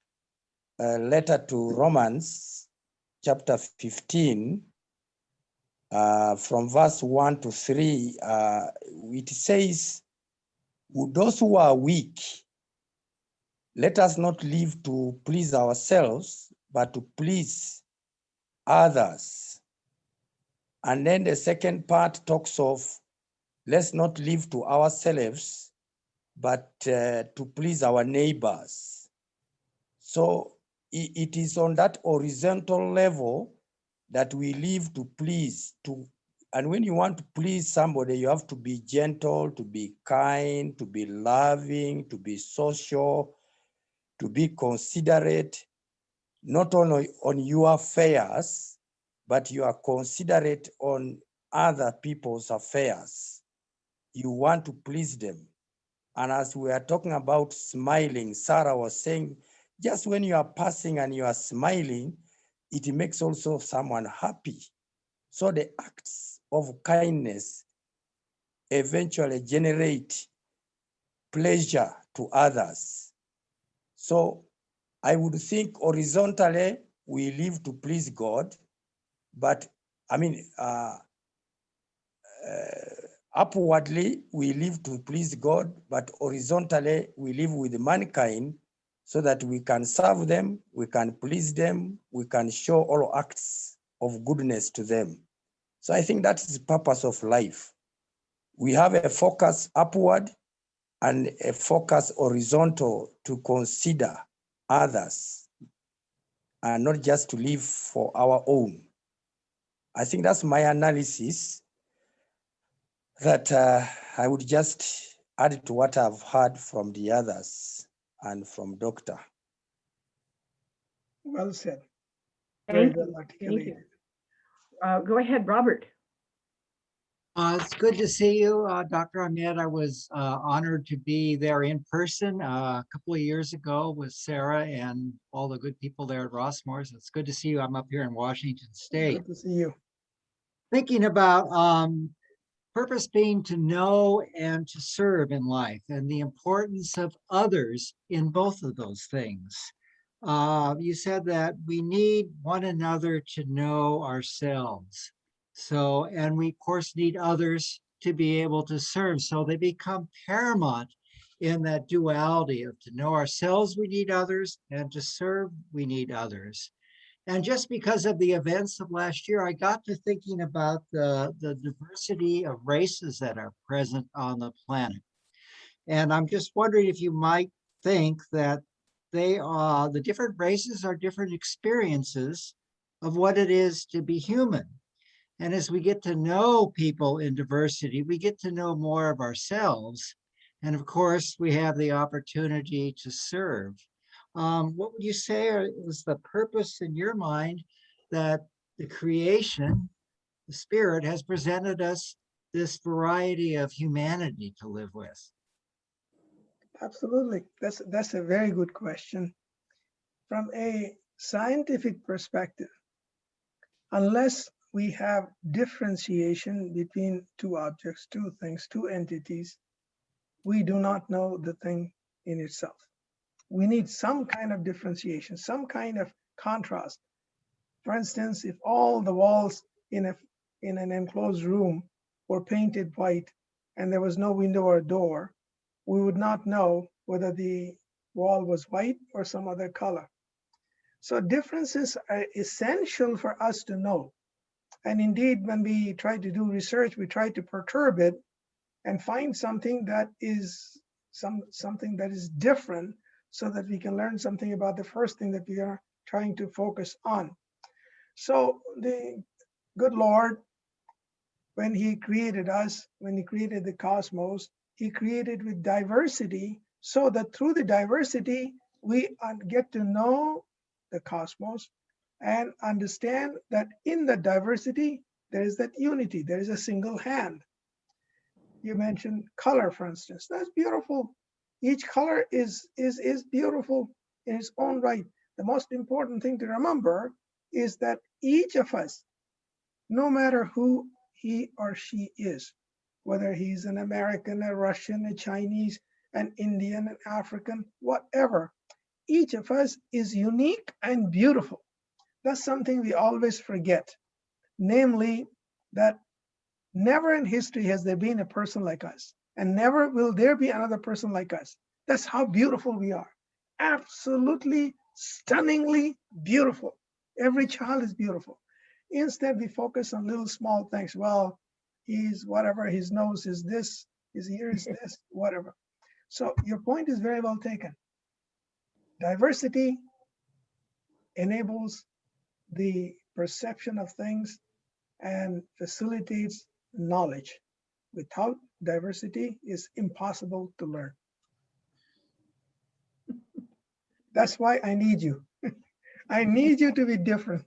[SPEAKER 9] letter to Romans, chapter 15, from verse 1 to 3, it says, those who are weak, let us not live to please ourselves, but to please others. And then the second part talks of, let's not live to ourselves, but to please our neighbors. So it is on that horizontal level that we live to please. And when you want to please somebody, you have to be gentle, to be kind, to be loving, to be social, to be considerate, not only on your affairs, but you are considerate on other people's affairs. You want to please them. And as we are talking about smiling, Sarah was saying, just when you are passing and you are smiling, it makes also someone happy. So the acts of kindness eventually generate pleasure to others. So I would think horizontally, we live to please God, but upwardly, we live to please God, but horizontally, we live with mankind so that we can serve them, we can please them, we can show all acts of goodness to them. So I think that is the purpose of life. We have a focus upward and a focus horizontal to consider others and not just to live for our own. I think that's my analysis that I would just add to what I've heard from the others and from Doctor.
[SPEAKER 3] Well said. Very
[SPEAKER 2] Thank
[SPEAKER 3] well
[SPEAKER 2] you. Thank
[SPEAKER 3] articulated.
[SPEAKER 2] you. Go ahead, Robert.
[SPEAKER 10] It's good to see you, Dr. Ahmed. I was honored to be there in person a couple of years ago with Sarah and all the good people there at Rossmore's. It's good to see you. I'm up here in Washington State.
[SPEAKER 3] Good to see you.
[SPEAKER 10] Thinking about purpose being to know and to serve in life and the importance of others in both of those things. You said that we need one another to know ourselves. So, and we of course need others to be able to serve. So they become paramount in that duality of to know ourselves, we need others, and to serve, we need others. And just because of the events of last year, I got to thinking about the diversity of races that are present on the planet. And I'm just wondering if you might think that the different races are different experiences of what it is to be human. And as we get to know people in diversity, we get to know more of ourselves. And of course, we have the opportunity to serve. What would you say is the purpose in your mind that the creation, the spirit, has presented us this variety of humanity to live with?
[SPEAKER 3] Absolutely. That's a very good question. From a scientific perspective, unless we have differentiation between two objects, two things, two entities, we do not know the thing in itself. We need some kind of differentiation, some kind of contrast. For instance, if all the walls in an enclosed room were painted white and there was no window or door, we would not know whether the wall was white or some other color. So differences are essential for us to know. And indeed, when we try to do research, we try to perturb it and find something that is something that is different so that we can learn something about the first thing that we are trying to focus on. So the good Lord, when he created us, when he created the cosmos, he created with diversity so that through the diversity, we get to know the cosmos and understand that in the diversity, there is that unity, there is a single hand. You mentioned color, for instance. That's beautiful. Each color is beautiful in its own right. The most important thing to remember is that each of us, no matter who he or she is, whether he's an American, a Russian, a Chinese, an Indian, an African, whatever, each of us is unique and beautiful. That's something we always forget. Namely, that never in history has there been a person like us, and never will there be another person like us. That's how beautiful we are. Absolutely stunningly beautiful. Every child is beautiful. Instead, we focus on little small things. Well, he's whatever, his nose is this, his ear is this, whatever. So your point is very well taken. Diversity enables the perception of things and facilitates knowledge. Without diversity, it's impossible to learn. That's why I need you. I need you to be different.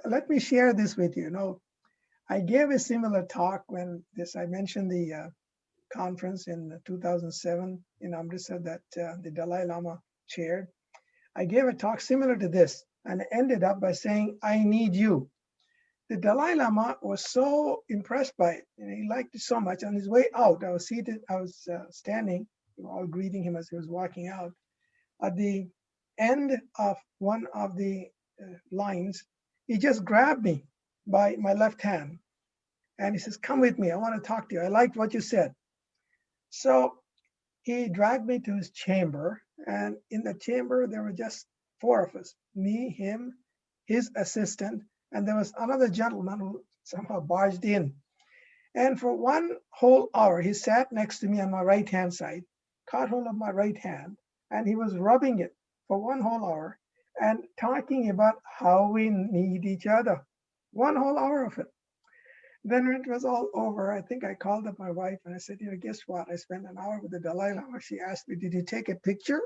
[SPEAKER 3] Let me share this with you. You know, I gave a similar talk when I mentioned the conference in 2007 in Amritsar that the Dalai Lama chaired. I gave a talk similar to this and ended up by saying, I need you. The Dalai Lama was so impressed by it, and he liked it so much. On his way out, I was seated, I was standing, we were all greeting him as he was walking out. At the end of one of the lines, he just grabbed me by my left hand, and he says, come with me, I want to talk to you. I liked what you said. So he dragged me to his chamber, and in the chamber, there were just four of us, me, him, his assistant, and there was another gentleman who somehow barged in. And for one whole hour, he sat next to me on my right-hand side, caught hold of my right hand, and he was rubbing it for one whole hour and talking about how we need each other. One whole hour of it. Then when it was all over, I think I called up my wife and I said, you know, guess what? I spent an hour with the Dalai Lama. She asked me, did you take a picture?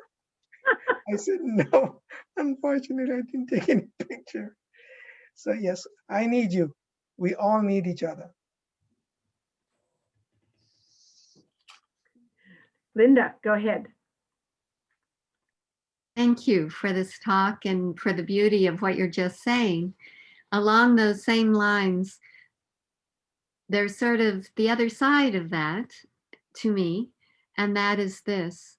[SPEAKER 3] I said, no, unfortunately, I didn't take any picture. So yes, I need you. We all need each other.
[SPEAKER 2] Linda, go ahead.
[SPEAKER 11] Thank you for this talk and for the beauty of what you're just saying. Along those same lines, there's sort of the other side of that to me, and that is this.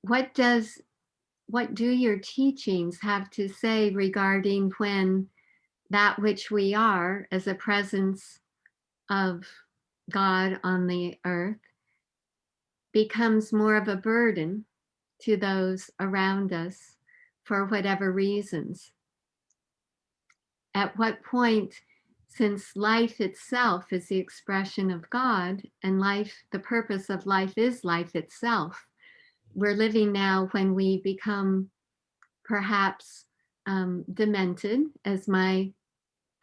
[SPEAKER 11] What do your teachings have to say regarding when that which we are as a presence of God on the earth becomes more of a burden to those around us for whatever reasons? At what point, since life itself is the expression of God and life, the purpose of life is life itself, we're living now when we become perhaps demented, as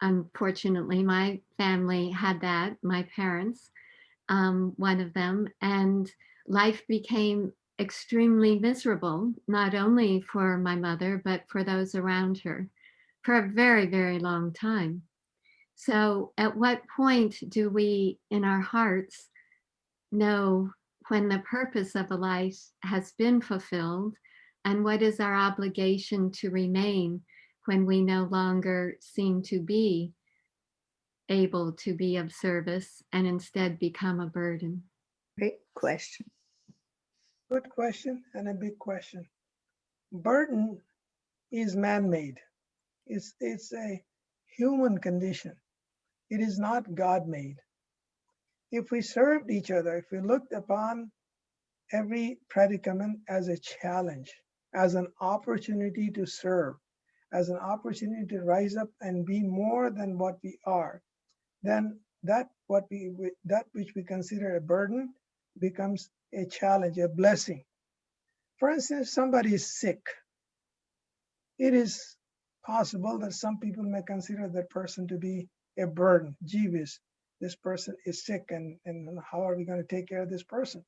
[SPEAKER 11] unfortunately, my family had that, my parents, one of them, and life became extremely miserable, not only for my mother, but for those around her for a very, very long time. So at what point do we, in our hearts, know when the purpose of a life has been fulfilled, and what is our obligation to remain when we no longer seem to be able to be of service and instead become a burden?
[SPEAKER 4] Great question.
[SPEAKER 3] Good question and a big question. Burden is man-made. It's a human condition. It is not God-made. If we served each other, if we looked upon every predicament as a challenge, as an opportunity to serve, as an opportunity to rise up and be more than what we are, then that which we consider a burden becomes a challenge, a blessing. For instance, somebody is sick. It is possible that some people may consider that person to be a burden. Jeeves, this person is sick, and how are we going to take care of this person?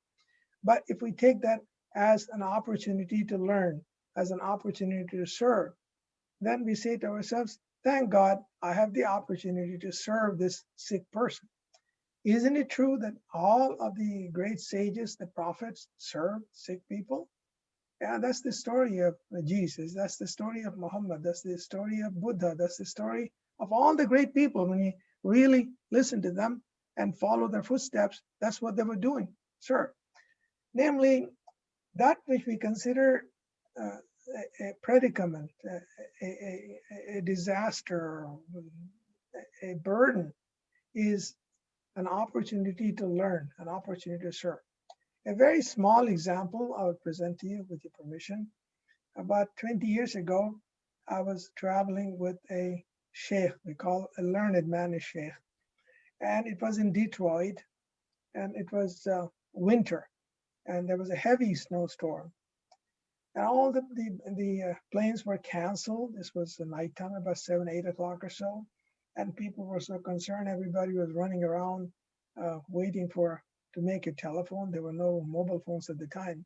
[SPEAKER 3] But if we take that as an opportunity to learn, as an opportunity to serve, then we say to ourselves, thank God I have the opportunity to serve this sick person. Isn't it true that all of the great sages, the prophets, served sick people? Yeah, that's the story of Jesus. That's the story of Muhammad. That's the story of Buddha. That's the story of all the great people. When you really listen to them and follow their footsteps, that's what they were doing, sir. namely that which we consider a predicament, a disaster, a burden, is an opportunity to learn, an opportunity to serve. A very small example I would present to you with your permission. About 20 years ago, I was traveling with a sheikh, we call a learned man a sheikh, and it was in Detroit, and it was winter, and there was a heavy snowstorm. And all the planes were canceled. This was the nighttime, about 7, 8 o'clock or so. And people were so concerned. Everybody was running around waiting to make a telephone. There were no mobile phones at the time,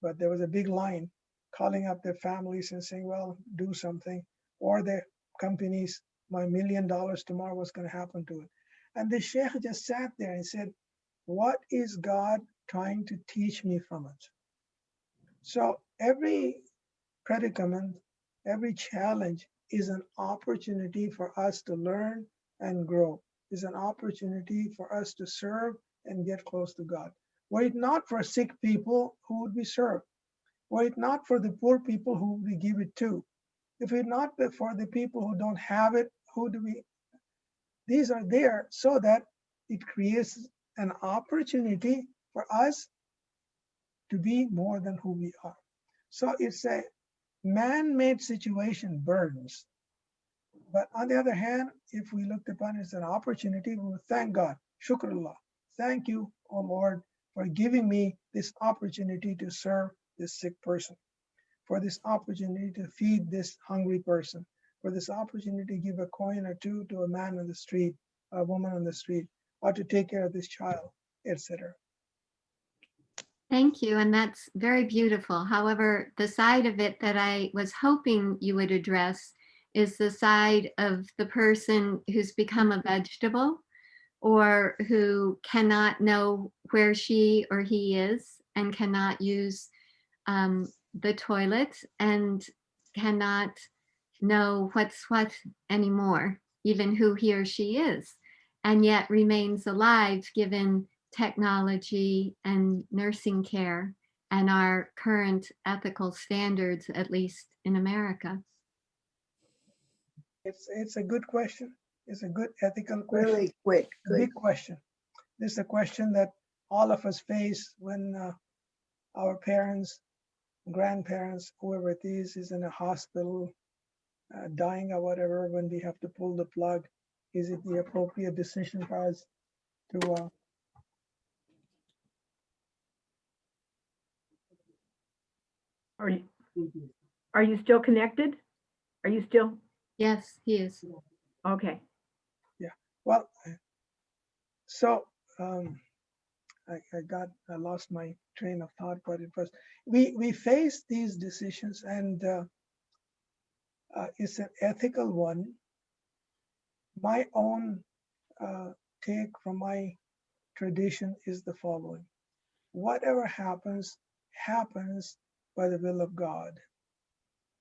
[SPEAKER 3] but there was a big line calling up their families and saying, well, do something. Or the companies, my $1 million tomorrow, what's going to happen to it? And the sheikh just sat there and said, what is God trying to teach me from it? So every predicament, every challenge is an opportunity for us to learn and grow, is an opportunity for us to serve and get close to God. Were it not for sick people, who would we serve? Were it not for the poor people, who would we give it to? If it not for the people who don't have it, who do we? These are there so that it creates an opportunity for us to be more than who we are. So it's a man-made situation, burdens. But on the other hand, if we looked upon it as an opportunity, we would thank God. Shukrullah. Thank you, O Lord, for giving me this opportunity to serve this sick person, for this opportunity to feed this hungry person, for this opportunity to give a coin or two to a man on the street, a woman on the street, or to take care of this child, etc.
[SPEAKER 11] Thank you, and that's very beautiful. However, the side of it that I was hoping you would address is the side of the person who's become a vegetable or who cannot know where she or he is and cannot use the toilet and cannot know what's what anymore, even who he or she is, and yet remains alive given technology and nursing care and our current ethical standards, at least in America?
[SPEAKER 3] It's a good question. It's a good ethical question.
[SPEAKER 4] Really quick.
[SPEAKER 3] Big question. This is a question that all of us face when our parents, grandparents, whoever it is in a hospital, dying or whatever, when we have to pull the plug. Is it the appropriate decision for us to
[SPEAKER 2] Are you still connected? Are you still?
[SPEAKER 11] Yes, he is.
[SPEAKER 2] Okay.
[SPEAKER 3] Yeah. Well, so I lost my train of thought, but it was we face these decisions, and it's an ethical one. My own take from my tradition is the following: whatever happens, happens by the will of God.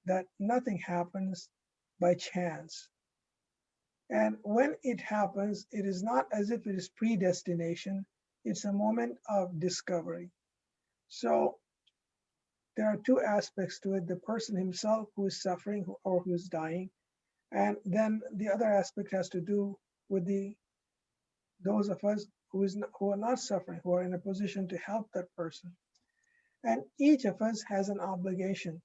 [SPEAKER 3] That nothing happens by chance. And when it happens, it is not as if it is predestination. It's a moment of discovery. So there are two aspects to it: the person himself who is suffering or who is dying, and then the other aspect has to do with those of us who are not suffering, who are in a position to help that person. And each of us has an obligation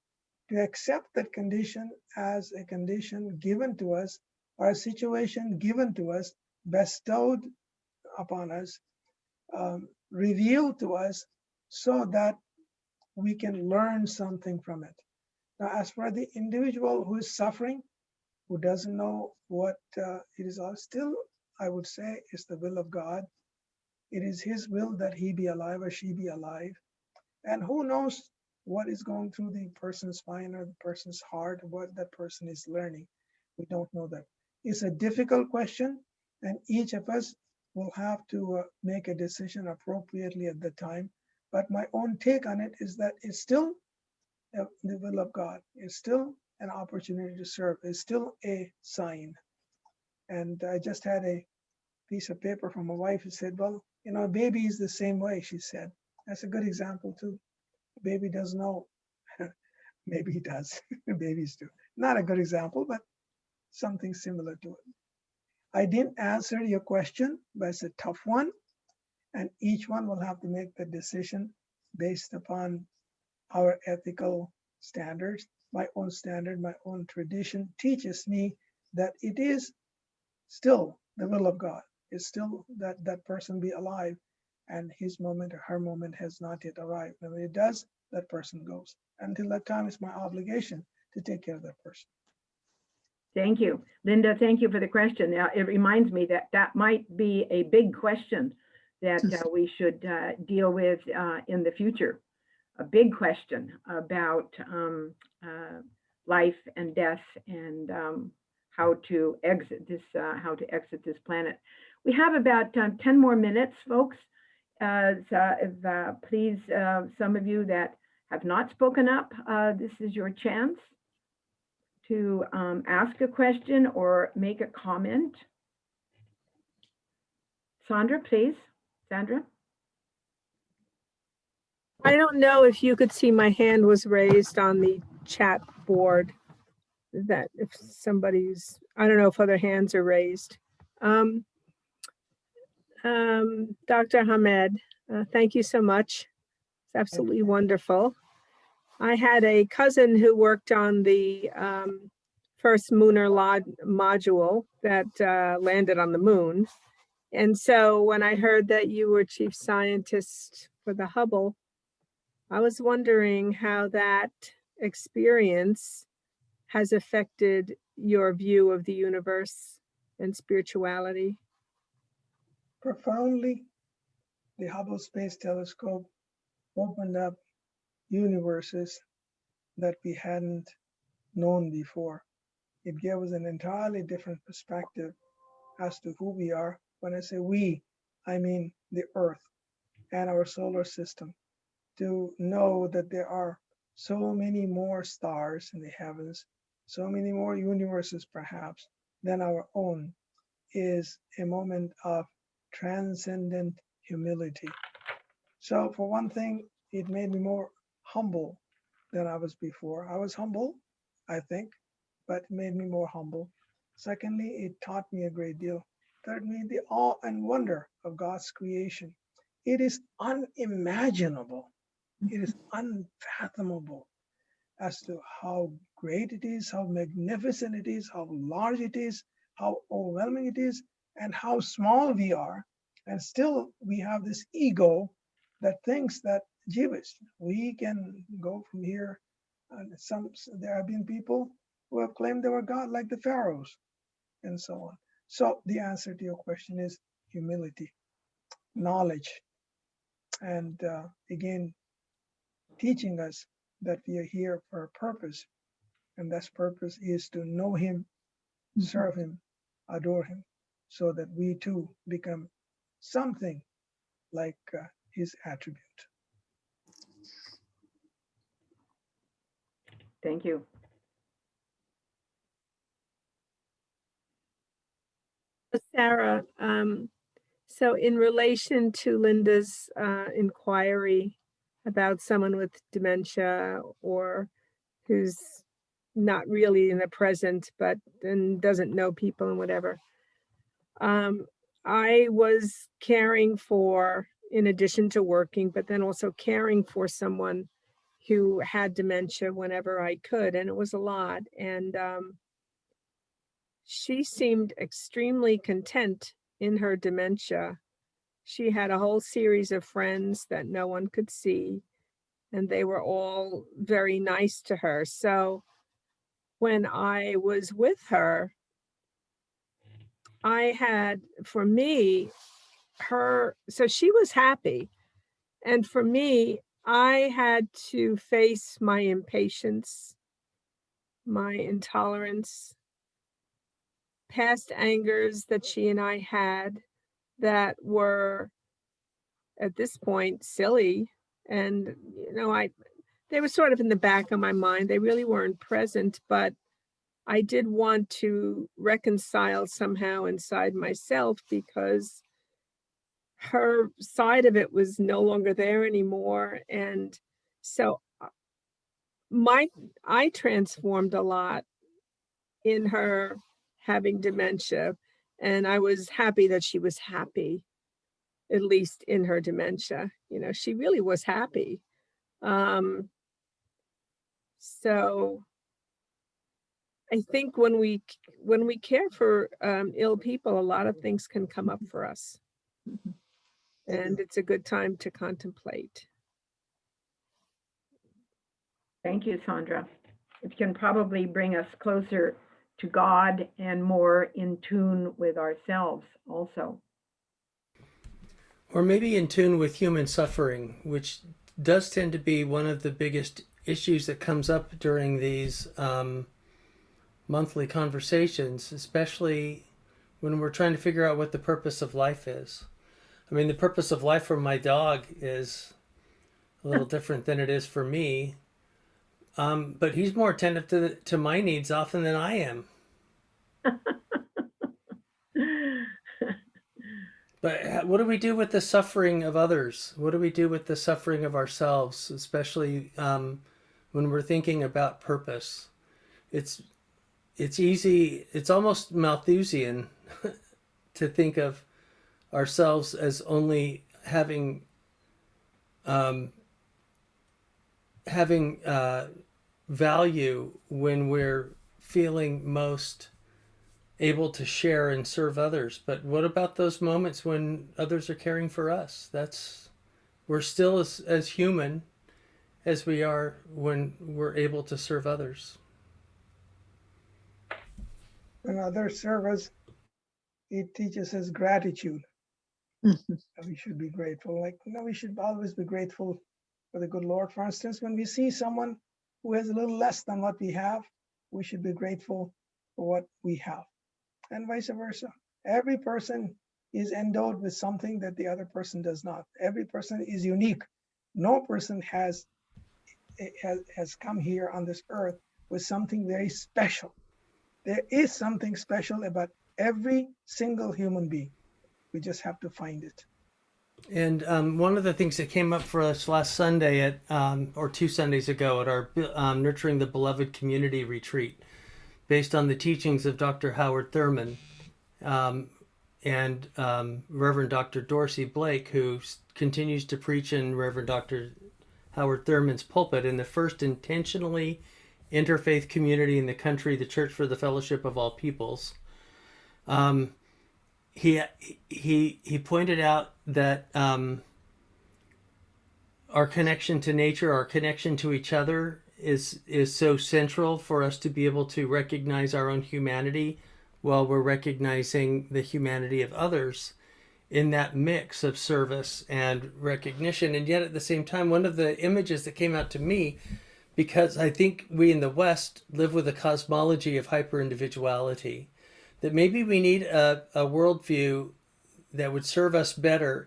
[SPEAKER 3] to accept that condition as a condition given to us, or a situation given to us, bestowed upon us, revealed to us, so that we can learn something from it. Now, as for the individual who is suffering, who doesn't know what it is, still, I would say, it's the will of God. It is His will that he be alive or she be alive. And who knows what is going through the person's mind or the person's heart, what that person is learning. We don't know that. It's a difficult question, and each of us will have to make a decision appropriately at the time. But my own take on it is that it's still the will of God. It's still an opportunity to serve. It's still a sign. And I just had a piece of paper from my wife who said, well, a baby is the same way, she said. That's a good example too. Baby doesn't know. Maybe he does. Babies do. Not a good example, but something similar to it. I didn't answer your question, but it's a tough one. And each one will have to make the decision based upon our ethical standards. My own standard, my own tradition teaches me that it is still the will of God. It's still that that person be alive, and his moment or her moment has not yet arrived. And when it does, that person goes. Until that time, it's my obligation to take care of that person.
[SPEAKER 2] Thank you. Linda, thank you for the question. Now, it reminds me that that might be a big question that we should deal with in the future. A big question about life and death and how to exit this planet. We have about 10 more minutes, folks. Please, some of you that have not spoken up, this is your chance to ask a question or make a comment. Sandra, please. Sandra?
[SPEAKER 12] I don't know if you could see my hand was raised on the chat board. That if somebody's, I don't know if other hands are raised. Dr. Ahmed, thank you so much. It's absolutely wonderful. I had a cousin who worked on the first lunar module that landed on the moon. And so when I heard that you were chief scientist for the Hubble, I was wondering how that experience has affected your view of the universe and spirituality.
[SPEAKER 3] Profoundly, the Hubble Space Telescope opened up universes that we hadn't known before. It gave us an entirely different perspective as to who we are. When I say we, I mean the Earth and our solar system. To know that there are so many more stars in the heavens, so many more universes perhaps than our own, is a moment of transcendent humility. So for one thing, it made me more humble than I was before. I was humble, I think, but it made me more humble. Secondly, it taught me a great deal. Thirdly, the awe and wonder of God's creation. It is unimaginable. It is unfathomable as to how great it is, how magnificent it is, how large it is, how overwhelming it is, and how small we are. And still we have this ego that thinks that, Jewish, we can go from here. And there have been people who have claimed they were God, like the pharaohs, and so on. So the answer to your question is humility, knowledge, and again, teaching us that we are here for a purpose, and that purpose is to know him, serve him, adore him, so that we too become something like his attribute.
[SPEAKER 2] Thank you.
[SPEAKER 12] Sarah, so in relation to Linda's inquiry about someone with dementia or who's not really in the present, but then doesn't know people and whatever, I was caring for, in addition to working, but then also caring for someone who had dementia whenever I could, and it was a lot. And she seemed extremely content in her dementia. She had a whole series of friends that no one could see, and they were all very nice to her. So when I was with her, I had, for me, so she was happy. And for me, I had to face my impatience, my intolerance, past angers that she and I had that were at this point silly. And, they were sort of in the back of my mind. They really weren't present, but I did want to reconcile somehow inside myself, because her side of it was no longer there anymore. And so I transformed a lot in her having dementia. And I was happy that she was happy, at least in her dementia. You know, she really was happy. So I think when we care for ill people, a lot of things can come up for us. And it's a good time to contemplate.
[SPEAKER 2] Thank you, Sandra. It can probably bring us closer to God and more in tune with ourselves also.
[SPEAKER 1] Or maybe in tune with human suffering, which does tend to be one of the biggest issues that comes up during these monthly conversations, especially when we're trying to figure out what the purpose of life is. I mean, the purpose of life for my dog is a little different than it is for me. But he's more attentive to my needs often than I am. But what do we do with the suffering of others? What do we do with the suffering of ourselves, especially when we're thinking about purpose? It's easy, it's almost Malthusian to think of ourselves as only having value when we're feeling most able to share and serve others. But what about those moments when others are caring for us? We're still as human as we are when we're able to serve others.
[SPEAKER 3] When others serve us, it teaches us gratitude. We should be grateful. Like, we should always be grateful for the good Lord. For instance, when we see someone who has a little less than what we have, we should be grateful for what we have, and vice versa. Every person is endowed with something that the other person does not. Every person is unique. No person has come here on this earth with something very special. There is something special about every single human being. We just have to find it.
[SPEAKER 1] And one of the things that came up for us last Sunday or 2 Sundays ago at our Nurturing the Beloved Community Retreat, based on the teachings of Dr. Howard Thurman and Reverend Dr. Dorsey Blake, who continues to preach in Reverend Dr. Howard Thurman's pulpit in the first intentionally interfaith community in the country, the Church for the Fellowship of All Peoples. He pointed out that our connection to nature, our connection to each other is so central for us to be able to recognize our own humanity while we're recognizing the humanity of others in that mix of service and recognition. And yet at the same time, one of the images that came out to me, because I think we in the West live with a cosmology of hyper-individuality, that maybe we need a worldview that would serve us better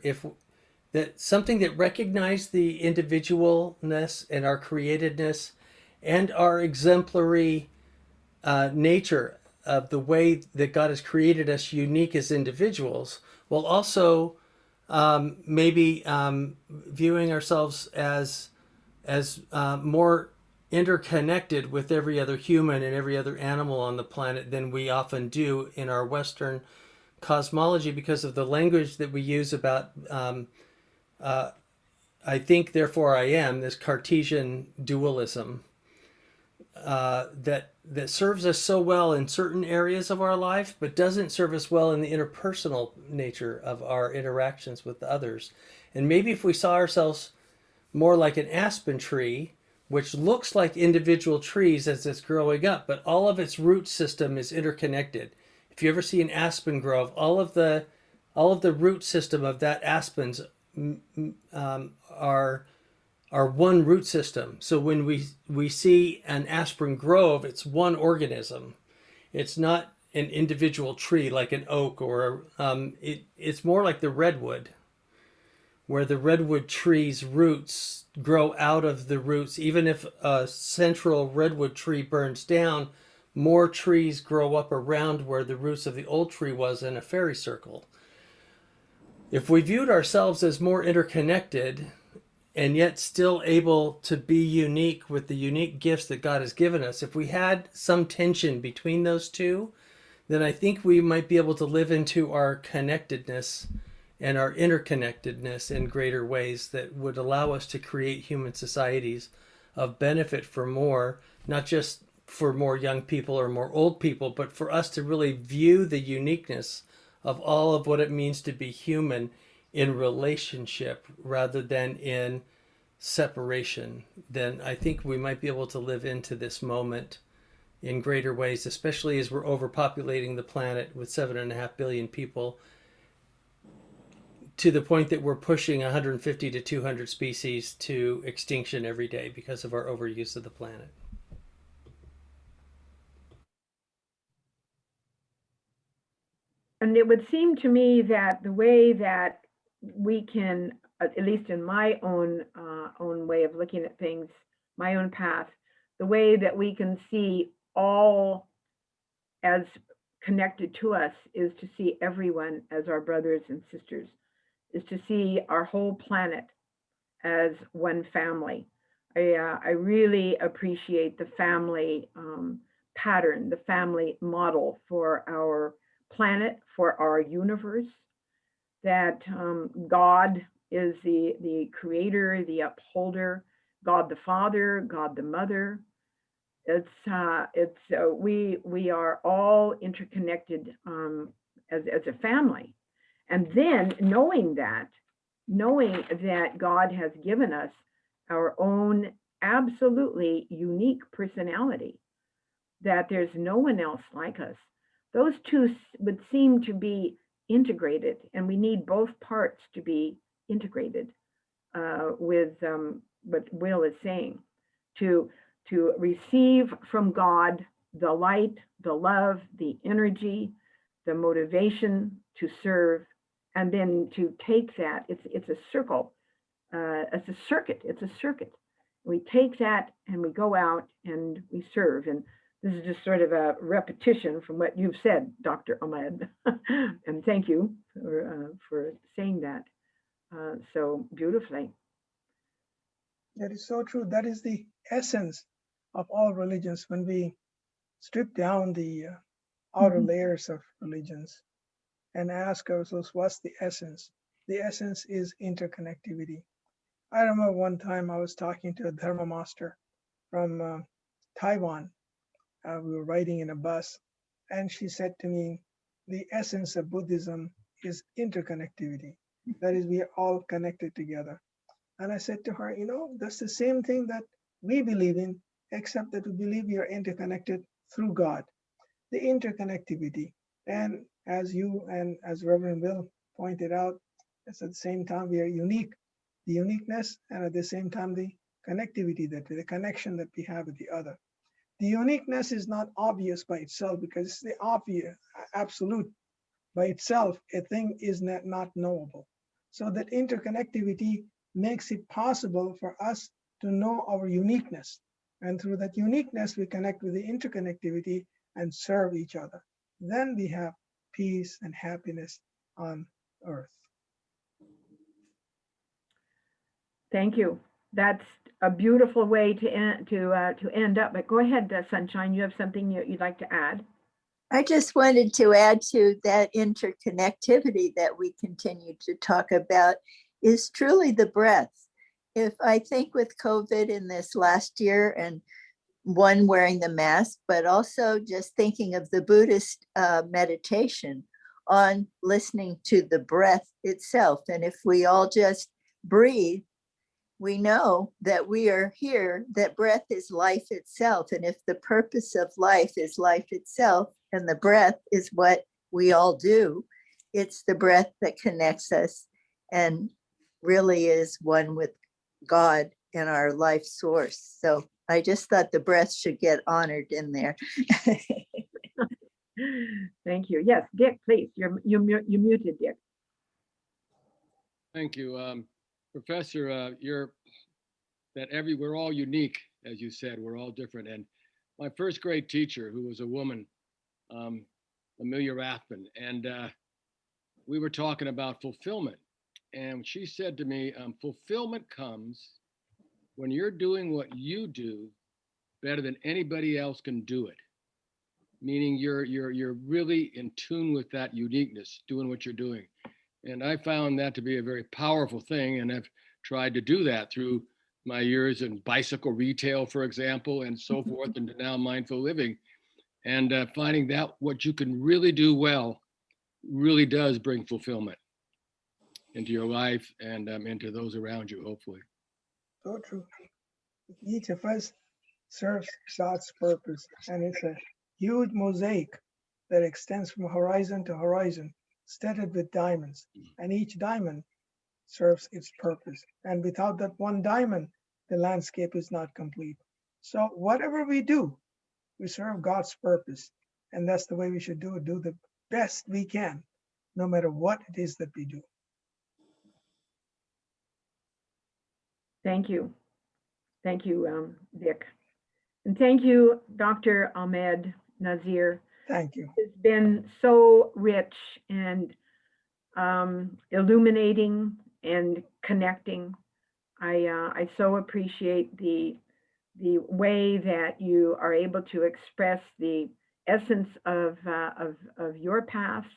[SPEAKER 1] that something that recognized the individualness and our createdness and our exemplary nature of the way that God has created us unique as individuals, while also maybe viewing ourselves as more interconnected with every other human and every other animal on the planet than we often do in our Western cosmology, because of the language that we use about I think, therefore I am, this Cartesian dualism that serves us so well in certain areas of our life, but doesn't serve us well in the interpersonal nature of our interactions with others. And maybe if we saw ourselves more like an aspen tree, which looks like individual trees as it's growing up, but all of its root system is interconnected. If you ever see an aspen grove, all of the root system of that aspens are one root system. So when we see an aspen grove, it's one organism. It's not an individual tree like an oak or it's more like the redwood, where the redwood tree's roots grow out of the roots. Even if a central redwood tree burns down, more trees grow up around where the roots of the old tree was in a fairy circle. If we viewed ourselves as more interconnected and yet still able to be unique with the unique gifts that God has given us, if we had some tension between those two, then I think we might be able to live into our connectedness and our interconnectedness in greater ways that would allow us to create human societies of benefit for more, not just for more young people or more old people, but for us to really view the uniqueness of all of what it means to be human in relationship rather than in separation. Then I think we might be able to live into this moment in greater ways, especially as we're overpopulating the planet with 7.5 billion people, to the point that we're pushing 150 to 200 species to extinction every day because of our overuse of the planet.
[SPEAKER 2] And it would seem to me that the way that we can, at least in my own way of looking at things, my own path, the way that we can see all as connected to us is to see everyone as our brothers and sisters, is to see our whole planet as one family. I really appreciate the family pattern, the family model for our planet, for our universe, that God is the creator, the upholder, God the Father, God the Mother. We are all interconnected as a family. And then knowing that God has given us our own absolutely unique personality, that there's no one else like us, those two would seem to be integrated, and we need both parts to be integrated with what Will is saying, to receive from God the light, the love, the energy, the motivation to serve, and then to take that, it's a circle, it's a circuit. We take that and we go out and we serve. And this is just sort of a repetition from what you've said, Dr. Ahmed. And thank you for saying that so beautifully.
[SPEAKER 3] That is so true. That is the essence of all religions. When we strip down the outer layers of religions and ask ourselves, what's the essence? The essence is interconnectivity. I remember one time I was talking to a Dharma master from Taiwan. We were riding in a bus, and she said to me, the essence of Buddhism is interconnectivity. That is, we are all connected together. And I said to her, that's the same thing that we believe in, except that we believe we are interconnected through God. The interconnectivity. And as you and as Reverend Will pointed out, it's at the same time we are unique. The uniqueness, and at the same time the connectivity, the connection that we have with the other. The uniqueness is not obvious by itself, because it's the obvious, absolute by itself. A thing is not knowable. So that interconnectivity makes it possible for us to know our uniqueness. And through that uniqueness, we connect with the interconnectivity and serve each other. Then we have peace and happiness on earth.
[SPEAKER 2] Thank you. That's a beautiful way to end up. But go ahead, Sunshine. You have something you'd like to add?
[SPEAKER 4] I just wanted to add to that interconnectivity that we continue to talk about is truly the breath. If I think with COVID in this last year, and one wearing the mask, but also just thinking of the Buddhist meditation on listening to the breath itself. And if we all just breathe, we know that we are here, that breath is life itself. And if the purpose of life is life itself, and the breath is what we all do, it's the breath that connects us and really is one with God and our life source. So I just thought the breath should get honored in there.
[SPEAKER 2] Thank you. Yes, Dick, please. You're muted, Dick.
[SPEAKER 7] Thank you. Professor, we're all unique, as you said, we're all different. And my first grade teacher, who was a woman, Amelia Rathman, and we were talking about fulfillment. And she said to me, fulfillment comes when you're doing what you do better than anybody else can do it. Meaning you're really in tune with that uniqueness, doing what you're doing. And I found that to be a very powerful thing. And I've tried to do that through my years in bicycle retail, for example, and so forth, and now mindful living. And finding that what you can really do well really does bring fulfillment into your life and into those around you, hopefully.
[SPEAKER 3] So true. Each of us serves God's purpose, and it's a huge mosaic that extends from horizon to horizon, studded with diamonds, and each diamond serves its purpose. And without that one diamond, the landscape is not complete. So whatever we do, we serve God's purpose, and that's the way we should do it. Do the best we can, no matter what it is that we do.
[SPEAKER 2] Thank you. Thank you, Vic. And thank you, Dr. Ahmed Nazeer.
[SPEAKER 3] Thank you.
[SPEAKER 2] It's been so rich and illuminating and connecting. I so appreciate the way that you are able to express the essence of your past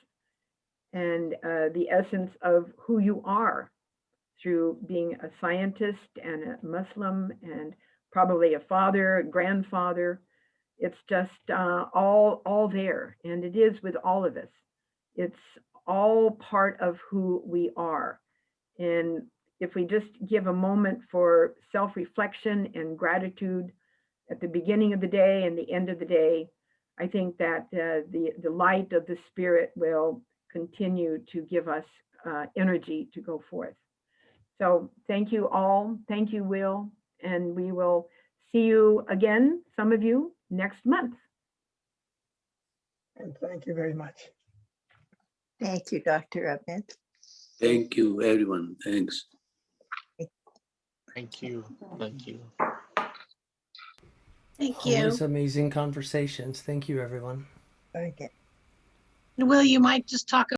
[SPEAKER 2] and the essence of who you are through being a scientist and a Muslim and probably a father, a grandfather. It's just all there, and it is with all of us. It's all part of who we are. And if we just give a moment for self-reflection and gratitude at the beginning of the day and the end of the day, I think that the light of the Spirit will continue to give us energy to go forth. So thank you all. Thank you, Will. And we will see you again, some of you, next month.
[SPEAKER 3] And thank you very much.
[SPEAKER 4] Thank you, Dr. Ahmed.
[SPEAKER 8] Thank you, everyone. Thanks.
[SPEAKER 13] Thank you. Thank you.
[SPEAKER 5] Thank you.
[SPEAKER 1] Always amazing conversations. Thank you, everyone.
[SPEAKER 3] Thank you.
[SPEAKER 5] Will, you might just talk